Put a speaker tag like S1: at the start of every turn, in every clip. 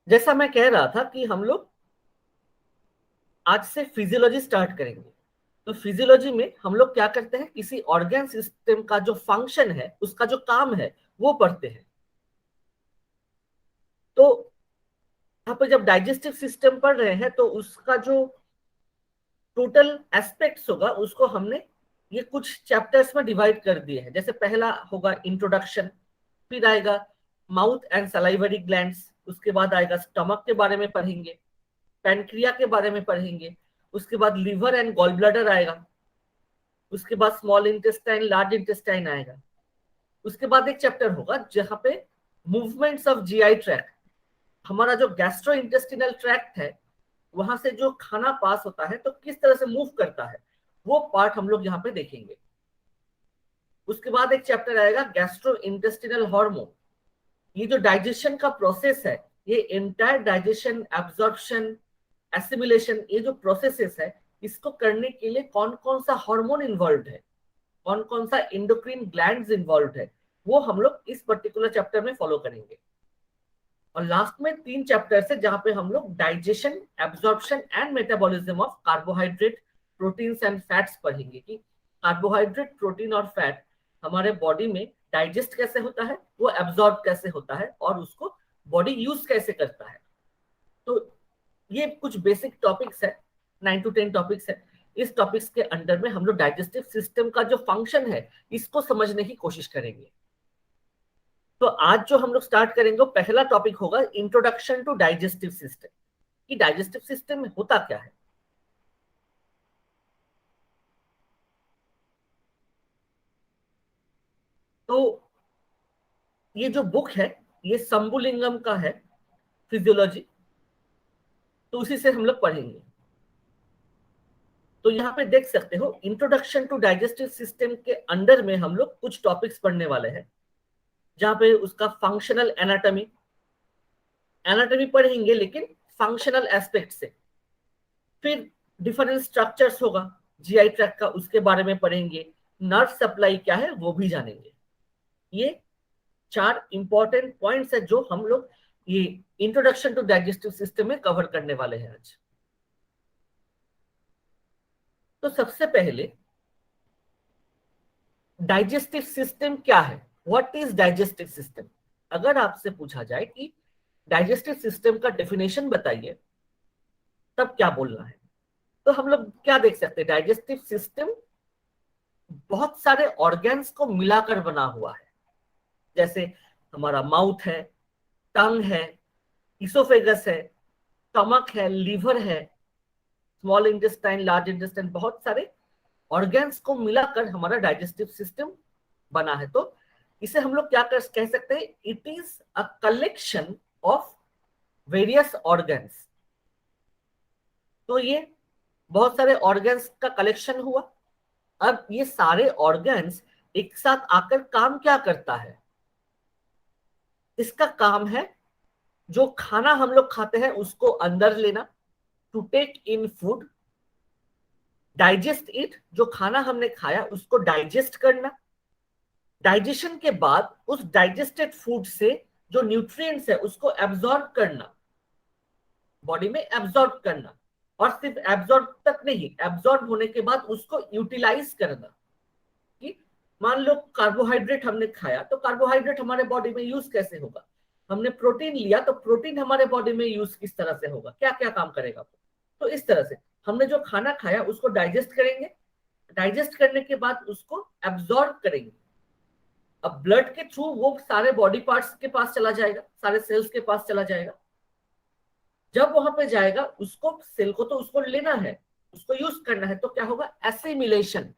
S1: जैसा मैं कह रहा था कि हम लोग आज से फिजियोलॉजी स्टार्ट करेंगे। तो फिजियोलॉजी में हम लोग क्या करते हैं, किसी ऑर्गन सिस्टम का जो फंक्शन है, उसका जो काम है, वो पढ़ते हैं। तो यहाँ पे जब डाइजेस्टिव सिस्टम पढ़ रहे हैं तो उसका जो टोटल एस्पेक्ट्स होगा उसको हमने ये कुछ चैप्टर्स में डिवाइड कर दिए हैं। जैसे पहला होगा इंट्रोडक्शन, फिर आएगा माउथ एंड सलाइवरी ग्लैंड्स, उसके बाद आएगा स्टमक के बारे में पढ़ेंगे, पैनक्रिया के बारे में पढ़ेंगे, उसके बाद लिवर एंड गॉल ब्लैडर आएगा, उसके बाद स्मॉल इंटेस्टाइन लार्ज इंटेस्टाइन आएगा। उसके बाद एक चैप्टर होगा जहाँ पे मूवमेंट्स ऑफ जीआई ट्रैक्ट, हमारा जो गैस्ट्रो इंटेस्टिनल ट्रैक्ट है, वहां से जो खाना पास होता है तो किस तरह से मूव करता है, वो पार्ट हम लोग यहाँ पे देखेंगे। उसके बाद एक चैप्टर आएगा गैस्ट्रो इंटेस्टिनल हार्मोन। ये जो डाइजेशन का प्रोसेस है, ये एंटायर डाइजेशन, एब्जॉर्प्शन, एसिमिलेशन, ये जो प्रोसेसेस है, इसको करने के लिए कौन कौन सा हार्मोन इन्वॉल्व है, कौन कौन सा एंडोक्राइन ग्लैंड्स इन्वॉल्व है, वो हम लोग इस पर्टिकुलर चैप्टर में फॉलो करेंगे। और लास्ट में 3 चैप्टर्स है जहां पे हम लोग digestion, absorption and metabolism of carbohydrate, proteins and fats पढ़ेंगे कि कार्बोहाइड्रेट, प्रोटीन और फैट हमारे बॉडी में डाइजेस्ट कैसे होता है, वो एब्जॉर्ब कैसे होता है, और उसको बॉडी यूज कैसे करता है। तो ये कुछ बेसिक टॉपिक्स है, 9 to 10 टॉपिक्स है। इस टॉपिक्स के अंडर में हम लोग डाइजेस्टिव सिस्टम का जो फंक्शन है, इसको समझने की कोशिश करेंगे। तो आज जो हम लोग स्टार्ट करेंगे, पहला टॉपिक होगा इंट्रोडक्शन टू डाइजेस्टिव सिस्टम, कि डाइजेस्टिव सिस्टम में होता क्या है। तो ये जो बुक है, ये शंभुलिंगम का है, फिजियोलॉजी, तो उसी से हम लोग पढ़ेंगे। तो यहाँ पे देख सकते हो, इंट्रोडक्शन टू डाइजेस्टिव सिस्टम के अंडर में हम लोग कुछ टॉपिक्स पढ़ने वाले हैं, जहाँ पे उसका फंक्शनल एनाटॉमी, एनाटॉमी पढ़ेंगे लेकिन फंक्शनल एस्पेक्ट से। फिर डिफरेंट स्ट्रक्चर्स होगा जीआई ट्रैक्ट का, उसके बारे में पढ़ेंगे। नर्व सप्लाई क्या है वो भी जानेंगे। ये 4 इंपॉर्टेंट पॉइंट्स है जो हम लोग ये इंट्रोडक्शन टू डाइजेस्टिव सिस्टम में कवर करने वाले हैं आज। तो सबसे पहले डाइजेस्टिव सिस्टम क्या है, व्हाट इज डाइजेस्टिव सिस्टम। अगर आपसे पूछा जाए कि डाइजेस्टिव सिस्टम का डेफिनेशन बताइए, तब क्या बोलना है। तो हम लोग क्या देख सकते हैं, डाइजेस्टिव सिस्टम बहुत सारे ऑर्गन्स को मिलाकर बना हुआ है। जैसे हमारा माउथ है, टंग है, इसोफेगस है, स्टमक है, लीवर है, स्मॉल इंटेस्टाइन, लार्ज इंटेस्टाइन, बहुत सारे ऑर्गन्स को मिलाकर हमारा डाइजेस्टिव सिस्टम बना है। तो इसे हम लोग क्या कह सकते हैं, it is a collection of various organs. तो ये बहुत सारे ऑर्गन्स का कलेक्शन हुआ। अब ये सारे ऑर्गन्स एक साथ आकर काम क्या करता है, इसका काम है जो खाना हम लोग खाते हैं उसको अंदर लेना, to take in food, digest it, जो खाना हमने खाया उसको डाइजेस्ट करना, डाइजेशन के बाद उस डाइजेस्टेड फूड से जो न्यूट्रिएंट्स है उसको एब्जॉर्ब करना, बॉडी में एब्जॉर्ब करना, और सिर्फ एब्जॉर्ब तक नहीं, एब्जॉर्ब होने के बाद उसको यूटिलाइज करना। कि मान लो कार्बोहाइड्रेट हमने खाया, तो कार्बोहाइड्रेट हमारे बॉडी में यूज कैसे होगा, हमने प्रोटीन लिया तो प्रोटीन हमारे बॉडी में यूज किस तरह से होगा, क्या क्या काम करेगा। तो इस तरह से हमने जो खाना खाया उसको डाइजेस्ट करेंगे, डाइजेस्ट करने के बाद उसको एब्जॉर्ब करेंगे। अब ब्लड के थ्रू वो सारे बॉडी पार्ट्स के पास चला जाएगा, सारे सेल्स के पास चला जाएगा। जब वहां पे जाएगा, उसको सेल को तो उसको लेना है, उसको यूज करना है, तो क्या होगा, एसिमिलेशन।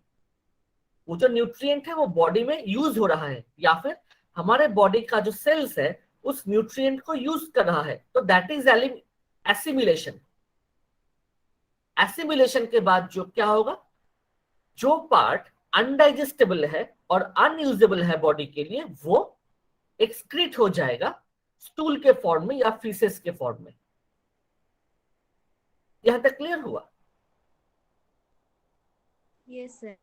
S1: वो जो न्यूट्रिएंट है वो बॉडी में यूज हो रहा है, या फिर हमारे बॉडी का जो सेल्स है उस न्यूट्रिएंट को यूज कर रहा है, तो दैट इज एसिमिलेशन। एसिमिलेशन के बाद जो क्या होगा, जो पार्ट अनडाइजेस्टेबल है और अनयूजेबल है बॉडी के लिए, वो एक्सक्रीट हो जाएगा स्टूल के फॉर्म में या फीसेस के फॉर्म में। यहां तक क्लियर हुआ।
S2: Yes sir.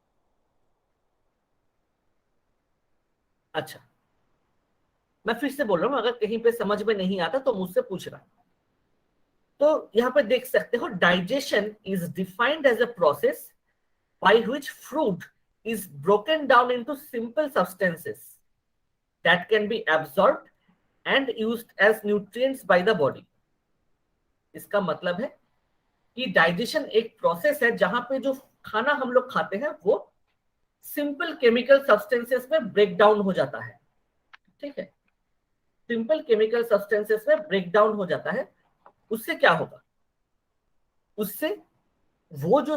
S1: अच्छा, मैं फिर से बोल रहा हूं, अगर कहीं पे समझ में नहीं आता तो मुझसे पूछना। तो यहाँ पे देख सकते हो, digestion is defined as a process by which fruit is broken down into simple substances that can be absorbed and used as nutrients by the body. इसका मतलब है कि डाइजेशन एक प्रोसेस है जहां पे जो खाना हम लोग खाते हैं वो सिंपल केमिकल सब्सटेंसेस में ब्रेक डाउन हो जाता है। ठीक है, सिंपल केमिकल सब्सटेंसेस में ब्रेक डाउन हो जाता है। उससे क्या होगा, उससे वो जो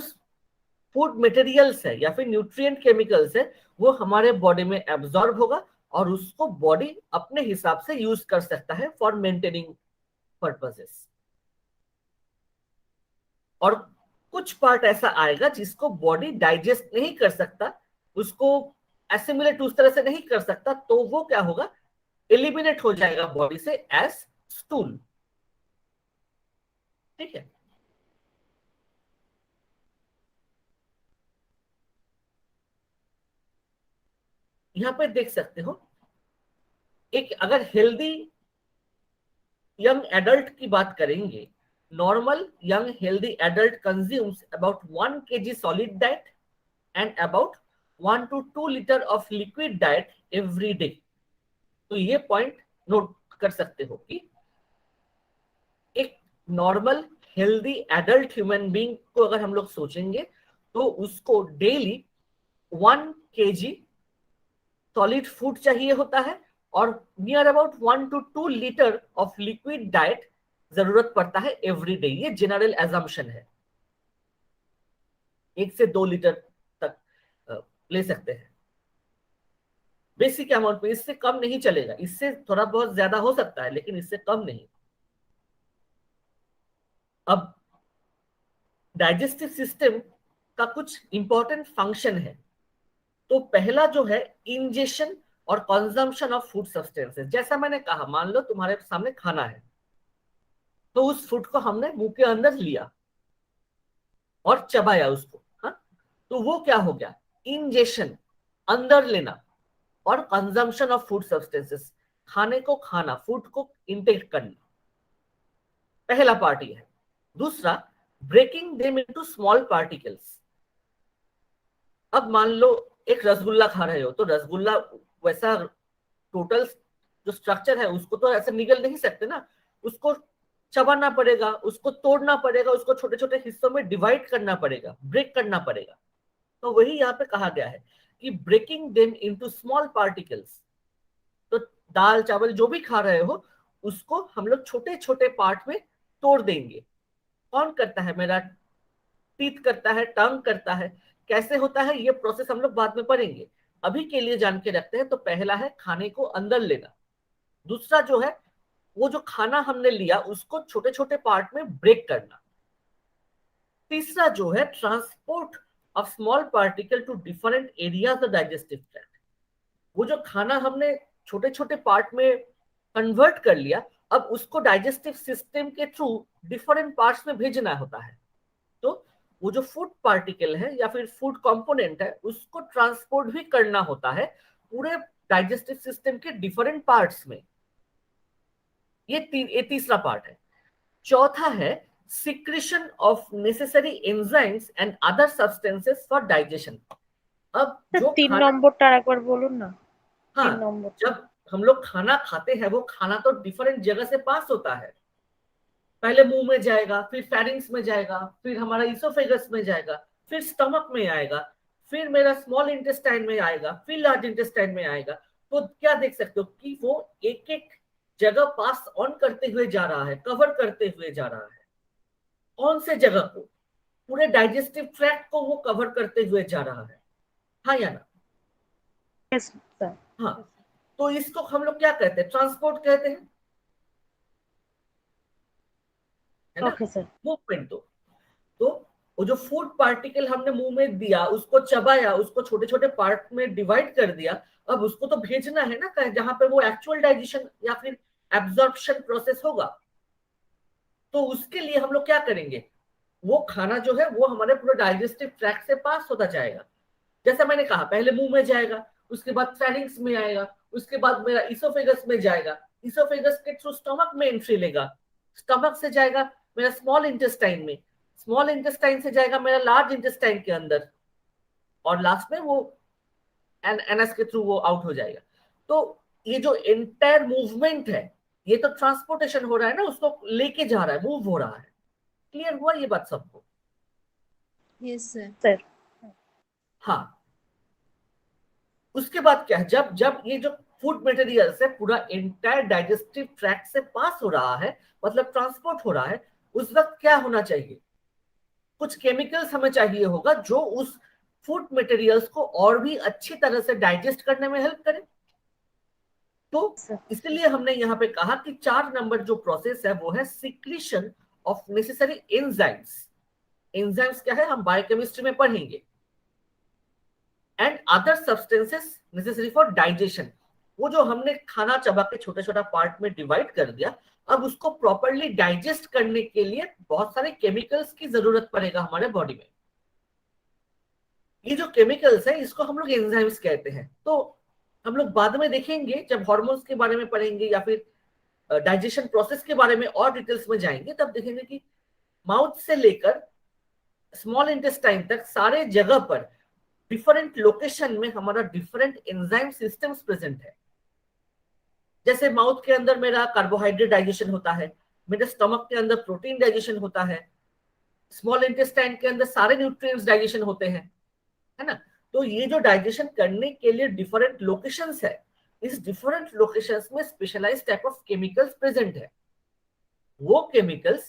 S1: फूड मटेरियल्स है या फिर न्यूट्रिएंट केमिकल्स है वो हमारे बॉडी में एब्जॉर्ब होगा और उसको बॉडी अपने हिसाब से यूज कर सकता है फॉर मेंटेनिंग पर्पसेस। और कुछ पार्ट ऐसा आएगा जिसको बॉडी डाइजेस्ट नहीं कर सकता, उसको एसिमिलेट उस तरह से नहीं कर सकता, तो वो क्या होगा, एलिमिनेट हो जाएगा बॉडी से एज स्टूल। ठीक है, यहां पे देख सकते हो, एक अगर हेल्दी यंग एडल्ट की बात करेंगे, normal young healthy adult consumes about 1 kg solid diet and about 1 to 2 litre of liquid diet every day. तो ये पॉइंट नोट कर सकते हो कि एक normal healthy adult human being को अगर हम लोग सोचेंगे तो उसको डेली 1 kg सॉलिड फूड चाहिए होता है और near about 1 to 2 litre of liquid diet जरूरत पड़ता है एवरी डे। ये जनरल एजम्पशन है, 1 से 2 लीटर तक ले सकते हैं बेसिक अमाउंट में। इससे कम नहीं चलेगा, इससे थोड़ा बहुत ज्यादा हो सकता है लेकिन इससे कम नहीं। अब डाइजेस्टिव सिस्टम का कुछ इंपॉर्टेंट फंक्शन है। तो पहला जो है, इंजेशन और कंजम्पशन ऑफ फूड सब्सटेंसेस। जैसा मैंने कहा, मान लो तुम्हारे सामने खाना है तो उस फूड को हमने मुंह के अंदर लिया और चबाया उसको, हाँ, तो वो क्या हो गया, इंजेशन, अंदर लेना, और कंजम्पशन ऑफ फूड सब्सटेंसेस, खाने को खाना, फूड को इंटेक करना, पहला पार्ट ये है। दूसरा, breaking them into small particles. अब मान लो एक रसगुल्ला खा रहे हो तो रसगुल्ला वैसा टोटल जो स्ट्रक्चर है उसको तो ऐसे निगल नहीं सकते ना, उसको चबाना पड़ेगा, उसको तोड़ना पड़ेगा, उसको छोटे छोटे हिस्सों में डिवाइड करना पड़ेगा, ब्रेक करना पड़ेगा। तो वही यहाँ पे कहा गया है कि breaking them into small particles. तो दाल चावल जो भी खा रहे हो उसको हम लोग छोटे छोटे पार्ट में तोड़ देंगे। कौन करता है, मेरा टीथ करता है, टंग करता है। कैसे होता है ये प्रोसेस हम लोग बाद में पढ़ेंगे, अभी के लिए जान के रखते हैं। तो पहला है खाने को अंदर लेना, दूसरा जो है वो जो खाना हमने लिया उसको छोटे छोटे पार्ट में ब्रेक करना, तीसरा जो है transport of small particle to different areas of digestive tract. वो जो खाना हमने छोटे छोटे पार्ट में कन्वर्ट कर लिया, अब उसको डाइजेस्टिव सिस्टम के थ्रू डिफरेंट पार्ट्स में भेजना होता है। तो वो जो फूड पार्टिकल है या फिर फूड कंपोनेंट है उसको ट्रांसपोर्ट भी करना होता है पूरे डाइजेस्टिव सिस्टम के डिफरेंट पार्ट्स में। ये तीसरा पार्ट है। चौथा है secretion of necessary enzymes and other substances for digestion. अब जो
S2: 3
S1: खाना,
S2: নম্বরটা আরেকবার বলুন না। 3
S1: हाँ,
S2: নম্বর।
S1: जब हम लोग खाना खाते हैं वो खाना तो डिफरेंट जगह से पास होता है, पहले मुंह में जाएगा, फिर फेरिंग्स में जाएगा, फिर हमारा इसोफेगस में जाएगा, फिर स्टमक में आएगा, फिर मेरा स्मॉल इंटेस्टाइन में आएगा, फिर लार्ज इंटेस्टाइन में आएगा। तो क्या देख सकते हो कि वो एक एक जगह पास ऑन करते हुए जा रहा है, कवर करते हुए जा रहा है। कौन से जगह को, पूरे डाइजेस्टिव ट्रैक्ट को वो कवर करते हुए जा रहा है, हाँ या ना।
S2: Yes sir.
S1: हाँ, तो इसको हम लोग क्या कहते हैं, ट्रांसपोर्ट कहते हैं, है ना,
S2: ओके सर।
S1: मूवमेंट। तो वो जो फूड पार्टिकल हमने मुंह में दिया, उसको चबाया, उसको छोटे छोटे पार्ट में डिवाइड कर दिया, अब उसको तो भेजना है ना जहां पे वो एक्चुअल डाइजेशन या फिर एब्जॉर्प्शन प्रोसेस होगा। तो उसके लिए हम लोग क्या करेंगे, वो खाना जो है वो हमारे पूरे डाइजेस्टिव ट्रैक्ट से पास होता जाएगा। जैसा मैंने कहा, पहले मुंह में जाएगा, उसके बाद फेरिंग्स में आएगा, उसके बाद मेरा इसोफेगस में जाएगा, इसोफेगस के थ्रू स्टमक में एंट्री लेगा, स्टमक से जाएगा मेरा स्मॉल इंटेस्टाइन में, स्मॉल इंटेस्टाइन से जाएगा मेरा लार्ज इंटेस्टाइन के अंदर, और लास्ट में वो एनएस के थ्रू वो आउट हो जाएगा। तो ये जो एंटायर मूवमेंट है, ये तो ट्रांसपोर्टेशन हो रहा है ना, उसको लेके जा रहा है, मूव हो रहा है। क्लियर हुआ ये बात सबको?
S3: Yes sir.
S2: सर
S1: हाँ। उसके बाद क्या है, जब जब ये जो फूड मटेरियल्स है पूरा एंटायर डाइजेस्टिव ट्रैक्ट से पास हो रहा है, मतलब ट्रांसपोर्ट हो रहा है, उस वक्त क्या होना चाहिए, कुछ केमिकल्स हमें चाहिए होगा जो उस फूड मटेरियल्स को और भी अच्छी तरह से डाइजेस्ट करने में हेल्प करे। तो इसलिए हमने यहाँ पे कहा कि 4 नंबर जो प्रोसेस है वो है secretion of necessary enzymes. Enzymes क्या है, हम बायोकेमिस्ट्री में पढ़ेंगे। And other substances necessary for digestion. वो जो हमने खाना चबा के छोटा छोटा पार्ट में डिवाइड कर दिया, अब उसको प्रॉपरली डाइजेस्ट करने के लिए बहुत सारे केमिकल्स की जरूरत पड़ेगा हमारे बॉडी में। ये जो केमिकल्स है इसको हम लोग एंजाइम्स कहते हैं। तो हम लोग बाद में देखेंगे जब हार्मोन्स के बारे में पढ़ेंगे या फिर डाइजेशन प्रोसेस के बारे में और डिटेल्स में जाएंगे, तब देखेंगे कि माउथ से लेकर स्मॉल इंटेस्टाइन तक सारे जगह पर डिफरेंट लोकेशन में हमारा डिफरेंट एंजाइम सिस्टम्स प्रेजेंट है। जैसे माउथ के अंदर मेरा कार्बोहाइड्रेट डाइजेशन होता है, मेरे स्टमक के अंदर प्रोटीन डाइजेशन होता है, स्मॉल इंटेस्टाइन के अंदर सारे न्यूट्रिएंट्स डाइजेशन होते हैं, है ना। तो ये जो डाइजेशन करने के लिए डिफरेंट लोकेशंस है, इस डिफरेंट लोकेशंस में specialised type of chemicals present है। वो chemicals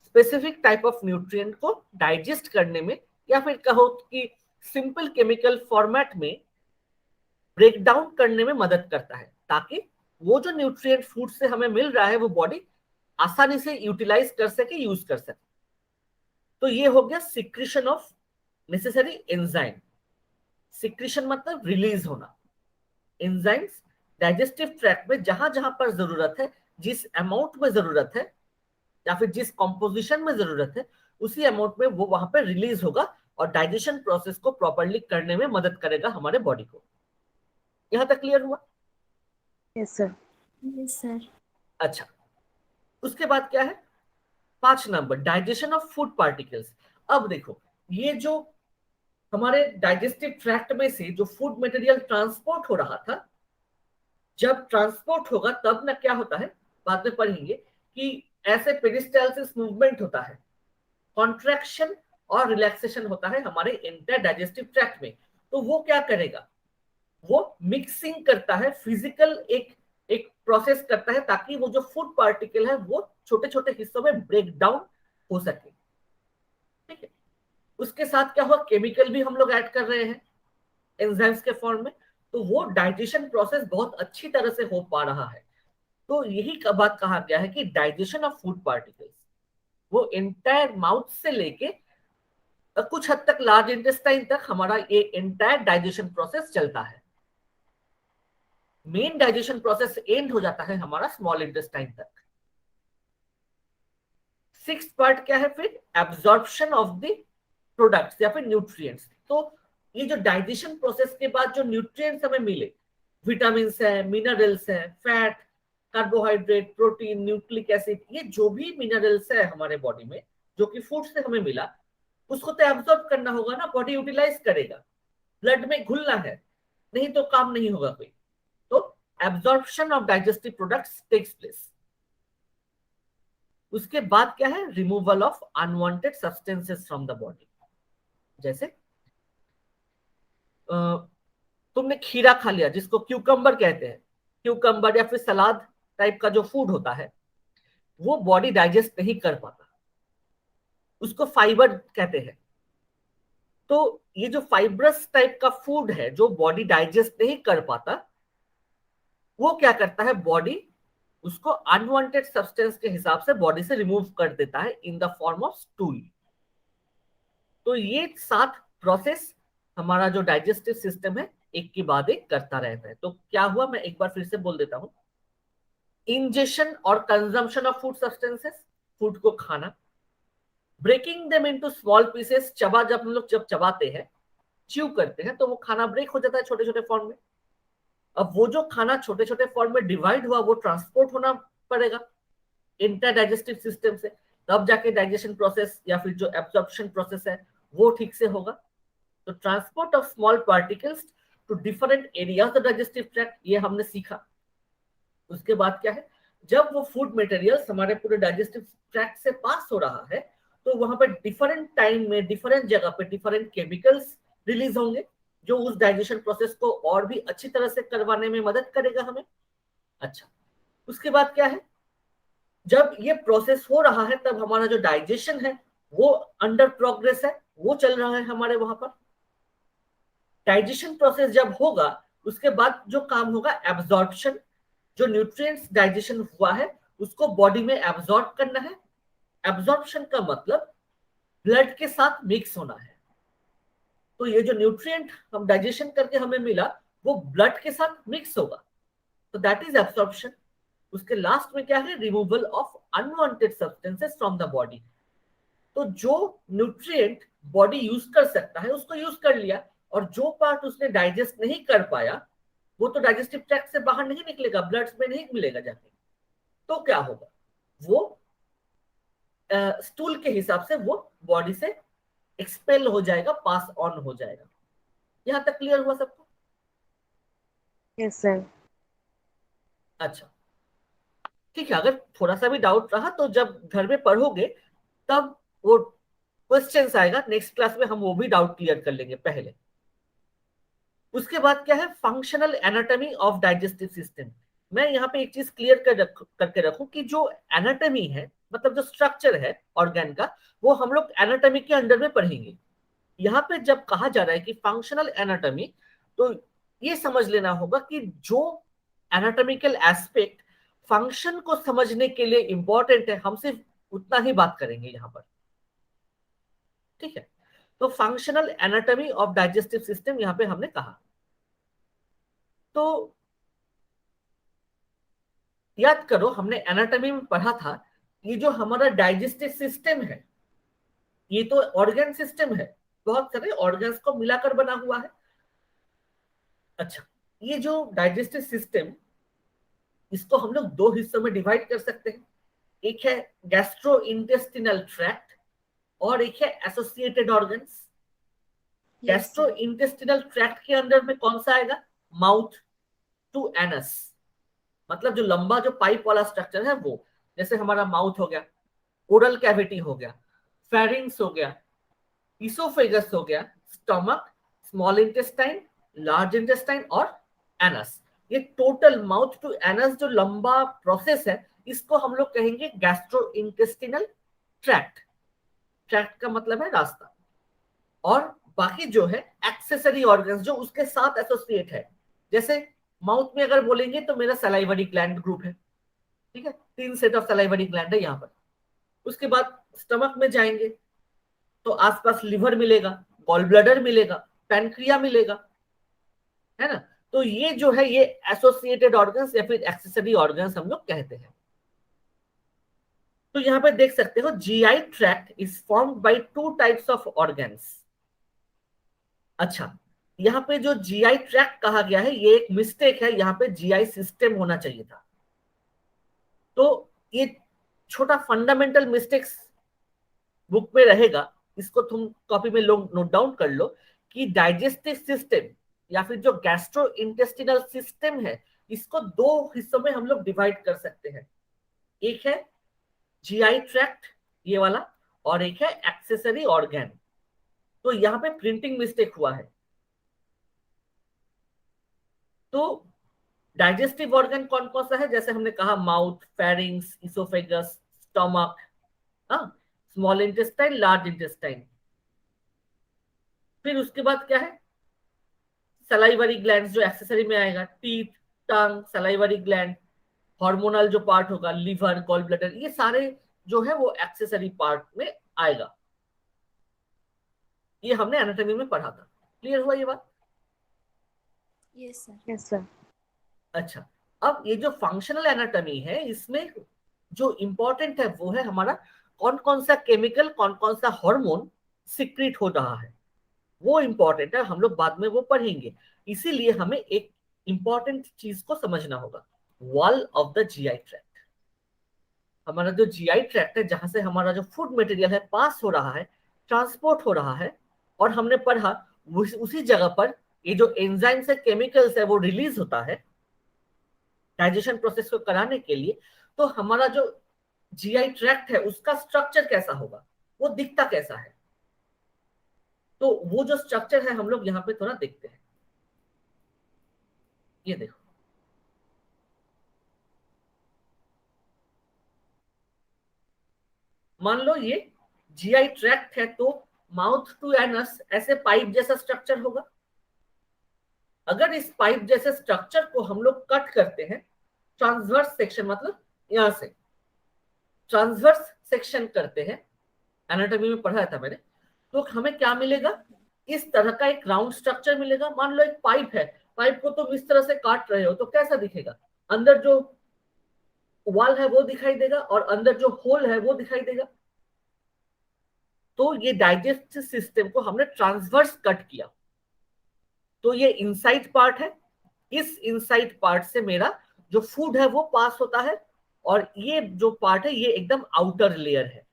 S1: specific type of nutrient को डाइजेस्ट करने में, या फिर कहो कि सिंपल केमिकल फॉर्मेट में ब्रेक डाउन करने में मदद करता है, ताकि वो जो न्यूट्रिएंट फूड से हमें मिल रहा है वो बॉडी आसानी से यूटिलाइज कर सके, यूज कर सके। तो ये हो गया secretion of necessary enzyme. Secretion मतलब रिलीज होना। एंजाइम्स डाइजेस्टिव ट्रैक्ट में जहां जहां पर जरूरत है, जिस अमाउंट में जरूरत है या फिर जिस कॉम्पोजिशन में जरूरत है, उसी अमाउंट में वो वहां पर रिलीज होगा और डाइजेशन प्रोसेस को प्रॉपरली करने में मदद करेगा हमारे बॉडी को। यहां तक क्लियर हुआ?
S2: Yes sir.
S3: Yes sir.
S1: अच्छा, उसके बाद क्या है, 5 number digestion of food particles. अब देखो, ये जो हमारे डाइजेस्टिव ट्रैक्ट में से जो फूड मटेरियल ट्रांसपोर्ट हो रहा था, जब ट्रांसपोर्ट होगा तब ना क्या होता है, बाद में पढ़ेंगे कि ऐसे पेरिस्टालसिस मूवमेंट होता है, कॉन्ट्रैक्शन और रिलैक्सेशन होता है हमारे एंटायर डाइजेस्टिव ट्रैक्ट में। तो वो क्या करेगा, वो मिक्सिंग करता है, फिजिकल एक एक प्रोसेस करता है, ताकि वो जो फूड पार्टिकल है वो छोटे छोटे हिस्सों में ब्रेक डाउन हो सके। ठीक है। उसके साथ क्या हुआ, केमिकल भी हम लोग ऐड कर रहे हैं एंजाइम्स के फॉर्म में, तो वो डाइजेशन प्रोसेस बहुत अच्छी तरह से हो पा रहा है। तो यही बात कहा गया है कि डाइजेशन ऑफ फूड पार्टिकल्स वो एंटायर माउथ से लेके कुछ हद तक लार्ज इंटेस्टाइन तक हमारा ये एंटायर डाइजेशन प्रोसेस चलता है। मेन डाइजेशन प्रोसेस एंड हो जाता है हमारा स्मॉल इंटेस्टाइन तक। 6th पार्ट क्या है फिर, एब्जॉर्प्शन ऑफ द प्रोडक्ट्स या फिर न्यूट्रिएंट्स। तो ये जो डाइजेशन प्रोसेस के बाद जो न्यूट्रिएंट्स हमें मिले, विटामिन है, मिनरल्स है, fat, carbohydrate, protein, nucleic acid, ये जो भी मिनरल्स है हमारे बॉडी में जो कि फूड से हमें मिला, उसको तो एब्जॉर्ब करना होगा ना, बॉडी यूटिलाइज करेगा, ब्लड में घुलना है, नहीं तो काम नहीं होगा कोई। तो absorption of digestive products takes place. उसके बाद क्या है, removal of unwanted substances from the body. जैसे तुमने खीरा खा लिया, जिसको क्यूकम्बर कहते हैं, क्यूकम्बर या फिर सलाद टाइप का जो फूड होता है, वो बॉडी डाइजेस्ट नहीं कर पाता, उसको फाइबर कहते हैं। तो ये जो फाइब्रस टाइप का फूड है जो बॉडी डाइजेस्ट नहीं कर पाता, वो क्या करता है, बॉडी उसको अनवांटेड सब्सटेंस के हिसाब से बॉडी से रिमूव कर देता है in the form of stool. तो ये 7 प्रोसेस हमारा जो डाइजेस्टिव सिस्टम है एक के बाद एक करता रहता है। तो क्या हुआ, मैं एक बार फिर से बोल देता हूं। इंजेशन और consumption of food substances, food को खाना, breaking them into small pieces, जब हम लोग चबाते हैं, च्यू करते हैं, तो वो खाना ब्रेक हो जाता है छोटे छोटे फॉर्म में। अब वो जो खाना छोटे छोटे फॉर्म में डिवाइड हुआ वो ट्रांसपोर्ट होना पड़ेगा इंटर डाइजेस्टिव सिस्टम से, तब जाके डाइजेशन प्रोसेस या फिर जो एब्जॉर्प्शन प्रोसेस है वो ठीक से होगा। तो transport of small particles to different areas of digestive tract, ये हमने सीखा। उसके बाद क्या है, जब वो फूड मटेरियल्स हमारे पूरे डाइजेस्टिव ट्रैक्ट से पास हो रहा है तो वहां पर डिफरेंट टाइम में डिफरेंट जगह पे डिफरेंट केमिकल्स रिलीज होंगे जो उस डाइजेशन प्रोसेस को और भी अच्छी तरह से करवाने में मदद करेगा हमें। अच्छा, उसके बाद क्या है, जब ये प्रोसेस हो रहा है तब हमारा जो डाइजेशन है वो अंडर प्रोग्रेस है, वो चल रहा है हमारे वहां पर। डाइजेशन प्रोसेस जब होगा उसके बाद जो काम होगा एब्जॉर्प्शन, जो न्यूट्रिएंट्स डाइजेशन हुआ है उसको बॉडी में एब्जॉर्ब करना है। एब्जॉर्प्शन का मतलब ब्लड के साथ मिक्स होना है। तो ये जो न्यूट्रिएंट हम डाइजेशन करके हमें मिला वो ब्लड के साथ मिक्स होगा, तो दैट इज एब्जॉर्प्शन। उसके लास्ट में क्या है, removal of unwanted substances from the body. तो जो न्यूट्रिएंट बॉडी यूज कर सकता है उसको यूज कर लिया, और जो पार्ट उसने डाइजेस्ट नहीं कर पाया वो तो डाइजेस्टिव ट्रैक्ट से बाहर नहीं निकलेगा, ब्लड में नहीं मिलेगा जाके। तो क्या होगा, वो स्टूल के हिसाब से वो बॉडी से एक्सपेल हो जाएगा, पास ऑन हो जाएगा। यहां तक क्लियर हुआ सबको?
S2: Yes sir.
S1: अच्छा ठीक है, अगर थोड़ा सा भी डाउट रहा तो जब घर में पढ़ोगे तब वो क्वेश्चंस आएगा, नेक्स्ट क्लास में हम वो भी डाउट क्लियर कर लेंगे पहले। उसके बाद क्या है, functional anatomy of digestive system. मैं यहाँ पे एक चीज क्लियर करके रखूं कि जो एनाटॉमी है मतलब जो स्ट्रक्चर है ऑर्गन का, वो हम लोग एनाटॉमी के अंडर में पढ़ेंगे। यहाँ पे जब कहा जा रहा है कि फंक्शनल एनाटॉमी, तो ये समझ लेना होगा कि जो एनाटॉमिकल एस्पेक्ट फंक्शन को समझने के लिए इंपॉर्टेंट है हम सिर्फ उतना ही बात करेंगे यहाँ पर। ठीक है, तो functional anatomy of digestive system यहाँ पे हमने कहा। तो याद करो हमने एनाटॉमी में पढ़ा था, ये जो हमारा डाइजेस्टिव सिस्टम है ये तो ऑर्गन सिस्टम है, बहुत सारे ऑर्गन्स को मिलाकर बना हुआ है। अच्छा, ये जो डाइजेस्टिव सिस्टम, इसको हम लोग दो हिस्सों में डिवाइड कर सकते हैं। एक है गैस्ट्रो इंटेस्टिनल ट्रैक्ट और एक है associated organs.
S3: Yes,
S1: gastro
S3: sir.
S1: Intestinal tract के अंदर में कौन सा आएगा, माउथ टू एनस, मतलब जो लंबा जो पाइप वाला स्ट्रक्चर है वो, जैसे हमारा माउथ हो गया, ओरल कैविटी हो गया, फेरिंग्स हो गया, इसोफेगस हो गया, stomach, small intestine, large intestine और एनस। ये टोटल माउथ टू एनस जो लंबा प्रोसेस है इसको हम लोग कहेंगे गैस्ट्रो इंटेस्टिनल ट्रैक्ट। ट्रैक्ट का मतलब है रास्ता। और बाकी जो है एक्सेसरी ऑर्गन्स जो उसके साथ एसोसिएट है, जैसे माउथ में अगर बोलेंगे तो मेरा सलाइवरी ग्लैंड ग्रुप है। ठीक है, 3 सेट ऑफ सलाइवरी ग्लैंड है यहाँ पर। उसके बाद स्टमक में जाएंगे तो आसपास लिवर मिलेगा, गॉल ब्लैडर मिलेगा, पैनक्रिया मिलेगा, है ना। तो ये जो है ये एसोसिएटेड ऑर्गन्स या फिर एक्सेसरी ऑर्गन्स हम लोग कहते हैं। तो यहाँ पे देख सकते हो GI tract is formed by 2 types of organs. अच्छा, यहाँ पे जो जीआई ट्रैक्ट कहा गया है ये एक मिस्टेक है, यहाँ पे जीआई सिस्टम होना चाहिए था। तो ये छोटा फंडामेंटल मिस्टेक्स बुक में रहेगा, इसको तुम कॉपी में लोग नोट डाउन कर लो कि डाइजेस्टिव सिस्टम या फिर जो गैस्ट्रो इंटेस्टिनल सिस्टम है इसको 2 हिस्सों में हम लोग डिवाइड कर सकते हैं। एक है जीआई ट्रैक्ट ये वाला, और एक है एक्सेसरी ऑर्गन। तो यहाँ पे प्रिंटिंग मिस्टेक हुआ है। तो डाइजेस्टिव ऑर्गन कौन कौन सा है, जैसे हमने कहा mouth, pharynx, oesophagus, stomach, small intestine, large intestine. फिर उसके बाद क्या है, सलाइवरी ग्लैंड जो एक्सेसरी में आएगा, टीथ, टंग, सलाइवरी ग्लैंड, हार्मोनल जो पार्ट होगा, लिवर, गॉल ब्लैडर, ये सारे जो है वो एक्सेसरी पार्ट में आएगा। ये हमने एनाटॉमी में पढ़ा था। क्लियर हुआ ये बात?
S3: Yes, sir.
S2: Yes sir.
S1: अच्छा, अब ये जो फंक्शनल एनाटॉमी है इसमें जो इंपॉर्टेंट है वो है हमारा कौन कौन सा केमिकल, कौन कौन सा हार्मोन सिक्रीट हो रहा है, वो इंपॉर्टेंट है। हम लोग बाद में वो पढ़ेंगे, इसीलिए हमें एक इंपॉर्टेंट चीज को समझना होगा, wall of the GI tract. हमारा जो जीआई ट्रैक्ट है, जहां से हमारा जो फूड मटेरियल है पास हो रहा है, ट्रांसपोर्ट हो रहा है, और हमने पढ़ा उसी जगह पर ये जो एंजाइम से केमिकल्स है वो रिलीज होता है डाइजेशन प्रोसेस को कराने के लिए। तो हमारा जो जीआई ट्रैक्ट है उसका स्ट्रक्चर कैसा होगा, वो दिखता कैसा है, तो वो जो स्ट्रक्चर है हम लोग यहाँ पे थोड़ा देखते हैं। ये देखो, मान लो ये जीआई ट्रैक्ट है, तो माउथ टू एनस ऐसे पाइप जैसा स्ट्रक्चर होगा। अगर इस पाइप जैसे स्ट्रक्चर को हम लोग कट करते हैं, ट्रांसवर्स सेक्शन मतलब यहां से ट्रांसवर्स सेक्शन करते हैं, एनाटॉमी में पढ़ा था मैंने, तो हमें क्या मिलेगा, इस तरह का एक राउंड स्ट्रक्चर मिलेगा। मान लो एक पाइप है, पाइप को तुम इस तरह से काट रहे हो तो कैसा दिखेगा, अंदर जो वॉल है वो दिखाई देगा और अंदर जो होल है वो दिखाई देगा। तो ये डाइजेस्टिव सिस्टम को हमने ट्रांसवर्स कट किया, तो ये इनसाइड पार्ट है, इस इनसाइड पार्ट से मेरा जो फूड है वो पास होता है, और ये जो पार्ट है ये एकदम आउटर लेयर है।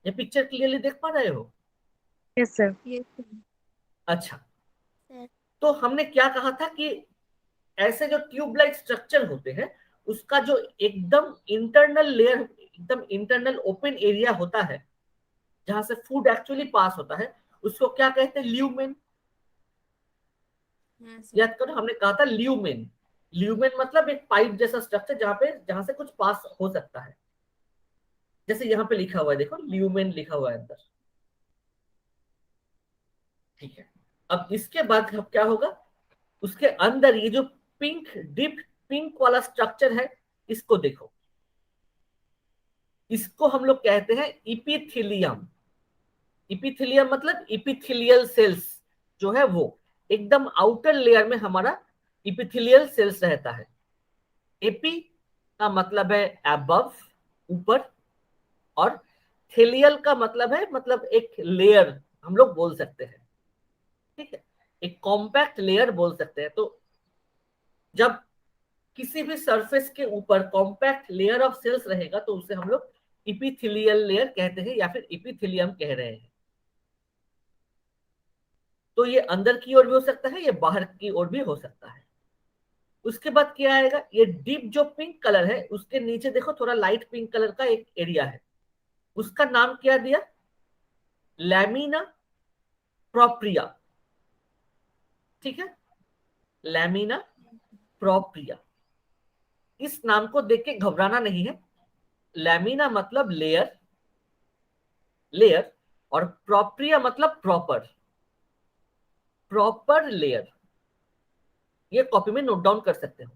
S1: ये पिक्चर क्लियरली देख पा रहे हो?
S2: Yes sir.
S3: Yes, sir.
S1: अच्छा,
S3: Sir.
S1: तो हमने क्या कहा था कि ऐसे जो ट्यूब लाइक स्ट्रक्चर होते हैं उसका जो एकदम इंटरनल लेयर, एकदम इंटरनल ओपन एरिया होता है जहां से फूड एक्चुअली पास होता है, उसको क्या कहते हैं, ल्यूमेन।
S3: हाँ सर।
S1: याद करो, हमने कहा था ल्यूमेन। ल्यूमेन मतलब एक पाइप जैसा स्ट्रक्चर जहां से कुछ पास हो सकता है, जैसे यहाँ पे लिखा हुआ है, देखो ल्यूमेन लिखा हुआ है अंदर। ठीक है, अब इसके बाद अब क्या होगा, उसके अंदर ये जो पिंक डीप पिंक वाला स्ट्रक्चर है, इसको देखो, इसको हम लोग कहते हैं इपिथेलियम। इपिथेलियम मतलब इपिथेलियल सेल्स जो है वो एकदम आउटर लेयर में हमारा इपिथेलियल सेल्स रहता है। एपी का मतलब है अबव, ऊपर, और थेलियल का मतलब है, मतलब एक लेयर हम लोग बोल सकते हैं। ठीक है, एक कॉम्पैक्ट लेयर बोल सकते हैं। तो जब किसी भी सरफेस के ऊपर कॉम्पैक्ट लेयर ऑफ सेल्स रहेगा तो उसे हम लोग इपिथेलियल लेयर कहते हैं या फिर इपिथेलियम कह रहे हैं। तो ये अंदर की ओर भी हो सकता है, ये बाहर की ओर भी हो सकता है। उसके बाद क्या आएगा, ये डीप जो पिंक कलर है उसके नीचे देखो थोड़ा लाइट पिंक कलर का एक एरिया है, उसका नाम क्या दिया, लैमिना प्रोप्रिया। ठीक है, लैमिना प्रोप्रिया। इस नाम को देख के घबराना नहीं है। लैमिना मतलब लेयर, लेयर, और प्रोप्रिया मतलब प्रॉपर, प्रॉपर लेयर। ये कॉपी में नोट डाउन कर सकते हो,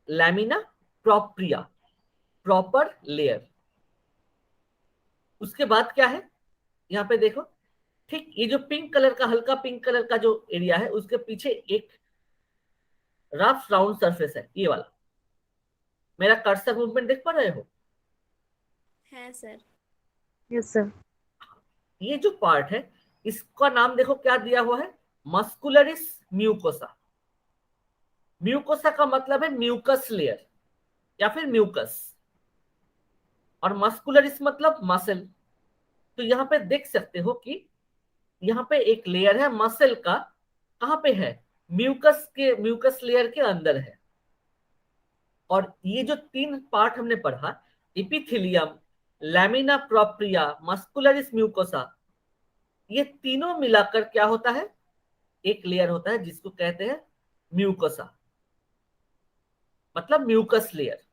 S1: लैमिना प्रोप्रिया, प्रॉपर लेयर। उसके बाद क्या है, यहाँ पे देखो, ठीक ये जो पिंक कलर का, हल्का पिंक कलर का जो एरिया है उसके पीछे एक रफ राउंड सरफेस है, ये वाला। मेरा कर्सर मूवमेंट देख पा रहे हो?
S3: हाँ सर।
S2: Yes sir.
S1: ये जो पार्ट है इसका नाम देखो क्या दिया हुआ है, मस्कुलरिस म्यूकोसा। म्यूकोसा का मतलब है म्यूकस लेयर या फिर म्यूकस, और मस्कुलरिस मतलब मसल। तो यहाँ पे देख सकते हो कि यहाँ पे एक लेयर है मसल का, कहाँ पे है, म्यूकस के, म्यूकस लेयर के अंदर है। और ये जो तीन पार्ट हमने पढ़ा, epithelium, lamina propria, muscularis mucosa, ये तीनों मिलाकर क्या होता है, एक लेयर होता है जिसको कहते हैं म्यूकोसा, मतलब म्यूकस लेयर।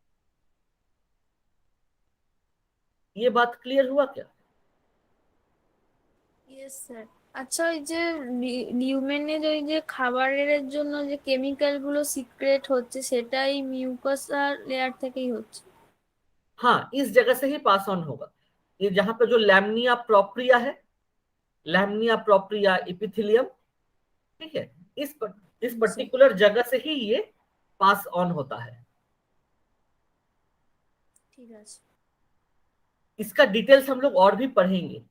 S1: ये बात क्लियर हुआ क्या?
S3: Yes sir. আচ্ছা, ওই যে লিউমেনের ওই যে খাবারের জন্য যে কেমিক্যাল গুলো সিক্রেট হচ্ছে সেটাই মিউকাস লেয়ার থেকেই হচ্ছে।
S1: हाँ, इस जगह से ही पास ऑन होगा। ये जहां पे जो लैमनिया प्रोप्रिया है, लैमनिया प्रोप्रिया इपिथेलियम, ठीक है, इस
S3: স্যার।
S1: पर्टिकुलर जगह से ही ये पास ऑन होता है।
S3: ঠিক আছে।
S1: इसका डिटेल्स हम लोग और भी पढ़ेंगे।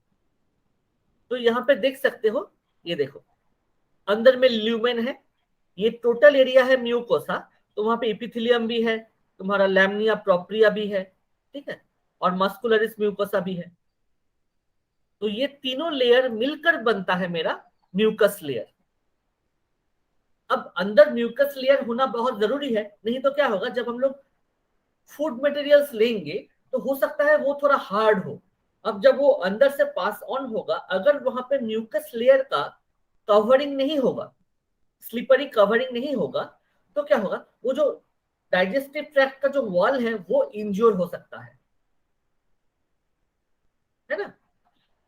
S1: तो यहाँ पे देख सकते हो, ये देखो अंदर में ल्यूमेन है, ये टोटल एरिया है म्यूकोसा, तो वहां पे इपिथेलियम भी है, तुम्हारा लैमिनिया प्रोप्रिया भी है, ठीक है, और मस्कुलरिस म्यूकोसा भी है। तो ये तीनों लेयर मिलकर बनता है मेरा म्यूकस लेयर। अब अंदर म्यूकस लेयर होना बहुत जरूरी है, नहीं तो क्या होगा, जब हम लोग फूड मटेरियल्स लेंगे तो हो सकता है वो थोड़ा हार्ड हो। अब जब वो अंदर से पास ऑन होगा, अगर वहां पे म्यूकस लेयर का कवरिंग नहीं होगा, स्लिपरी कवरिंग नहीं होगा, तो क्या होगा, वो जो डाइजेस्टिव ट्रैक्ट का जो वॉल है वो इंज्योर हो सकता है ना।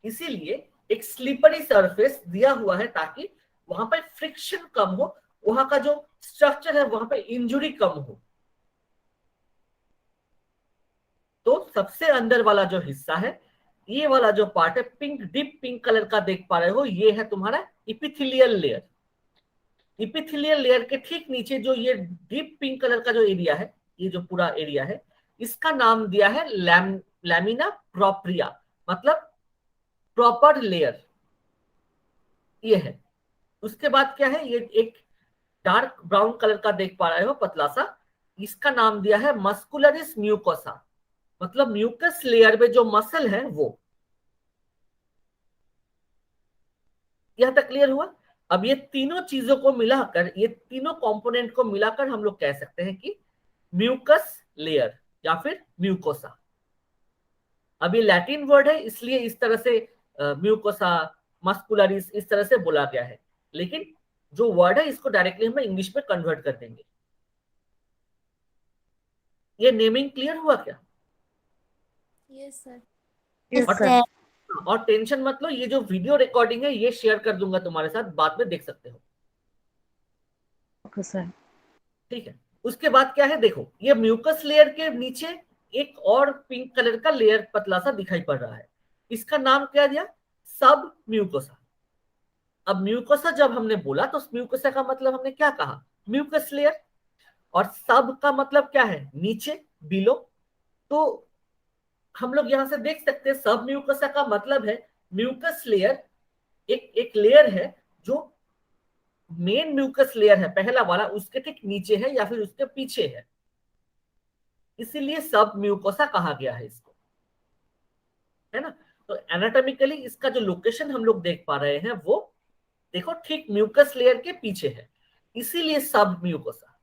S1: इसीलिए एक स्लिपरी सरफेस दिया हुआ है ताकि वहां पर फ्रिक्शन कम हो, वहां का जो स्ट्रक्चर है वहां पे इंजुरी कम हो। तो सबसे अंदर वाला जो हिस्सा है, ये वाला जो पार्ट है, पिंक, डीप पिंक कलर का देख पा रहे हो, ये है तुम्हारा इपिथेलियल लेयर। इपिथेलियल लेयर के ठीक नीचे जो ये डीप पिंक कलर का जो एरिया है, ये जो पूरा एरिया है, इसका नाम दिया है लैमिना प्रोप्रिया, मतलब प्रॉपर लेयर ये है। उसके बाद क्या है, ये एक डार्क ब्राउन कलर का देख पा रहे हो, पतला सा, इसका नाम दिया है मस्कुलरिस म्यूकोसा, मतलब म्यूकस लेयर में जो मसल है वो। यहां तक क्लियर हुआ। अब ये तीनों चीजों को मिलाकर, ये तीनों कंपोनेंट को मिलाकर हम लोग कह सकते हैं कि म्यूकस लेयर या फिर म्यूकोसा। अब ये लैटिन वर्ड है, इसलिए इस तरह से म्यूकोसा, मस्कुलरिस इस तरह से बोला गया है, लेकिन जो वर्ड है इसको डायरेक्टली हम इंग्लिश में कन्वर्ट कर देंगे। ये नेमिंग क्लियर हुआ क्या?
S3: Yes sir.
S2: यस
S1: और
S2: सर।
S1: और टेंशन मत लो, ये जो वीडियो रिकॉर्डिंग है ये शेयर कर दूंगा तुम्हारे साथ, बाद में देख सकते हो,
S2: ओके सर।
S1: ठीक है। उसके बाद क्या है, देखो ये म्यूकस लेयर के नीचे एक और पिंक कलर का लेयर पतला सा दिखाई पड़ रहा है, इसका नाम क्या दिया, सब म्यूकोसा। अब म्यूकोसा जब हमने बोला तो म्यूकोसा का मतलब हमने क्या कहा, म्यूकस लेयर, और सब का मतलब क्या है, नीचे, बिलो। तो हम लोग यहां से देख सकते हैं सब म्यूकोसा का मतलब है म्यूकस लेयर, एक एक लेयर है जो मेन म्यूकस लेयर है पहला वाला, उसके ठीक नीचे है या फिर उसके पीछे है, इसीलिए सब म्यूकोसा कहा गया है इसको, है ना। तो एनाटॉमिकली इसका जो लोकेशन हम लोग देख पा रहे हैं वो देखो ठीक म्यूकस लेयर के पीछे है, इसीलिए सब म्यूकोसा।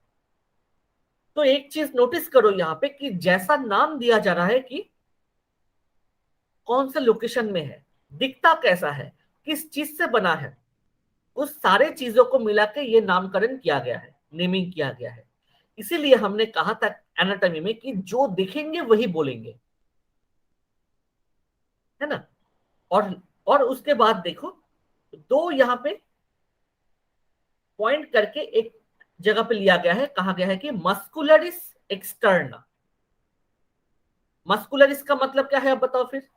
S1: तो एक चीज नोटिस करो यहाँ पे कि जैसा नाम दिया जा रहा है कि कौन से लोकेशन में है, दिखता कैसा है, किस चीज से बना है, उस सारे चीजों को मिला के ये नामकरण किया गया है, नेमिंग किया गया है। इसीलिए हमने कहा था एनाटॉमी में कि जो दिखेंगे वही बोलेंगे, है ना। और उसके बाद देखो, दो यहाँ पे पॉइंट करके एक जगह पे लिया गया है, कहा गया है कि मस्कुलरिस एक्सटर्ना। मस्कुलरिस का मतलब क्या है, अब बताओ फिर।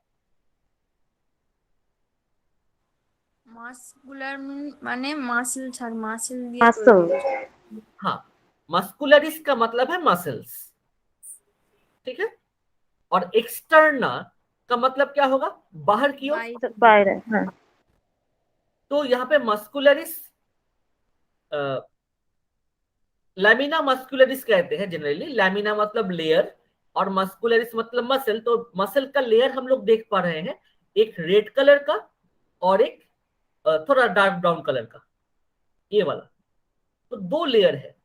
S3: মাসকুলার মানে মাসল ছাড় মাসল দিয়ে
S2: মাসল।
S3: তৈরি।
S1: हाँ, मस्कुलरिस का मतलब है मसल्स, ठीक है। और एक्सटर्ना का मतलब क्या होगा, बाहर की ओर।
S3: বাইরে
S2: বাইরে, হ্যাঁ।
S1: तो यहाँ पे मस्कुलरिस, लैमिना मस्कुलरिस कहते हैं जनरली, लैमिना मतलब लेयर और मस्कुलरिस मतलब मसल। तो मसल का लेयर हम लोग देख पा रहे हैं, एक रेड कलर का और एक थोड़ा डार्क ब्राउन कलर का, ये वाला। तो दो लेयर है।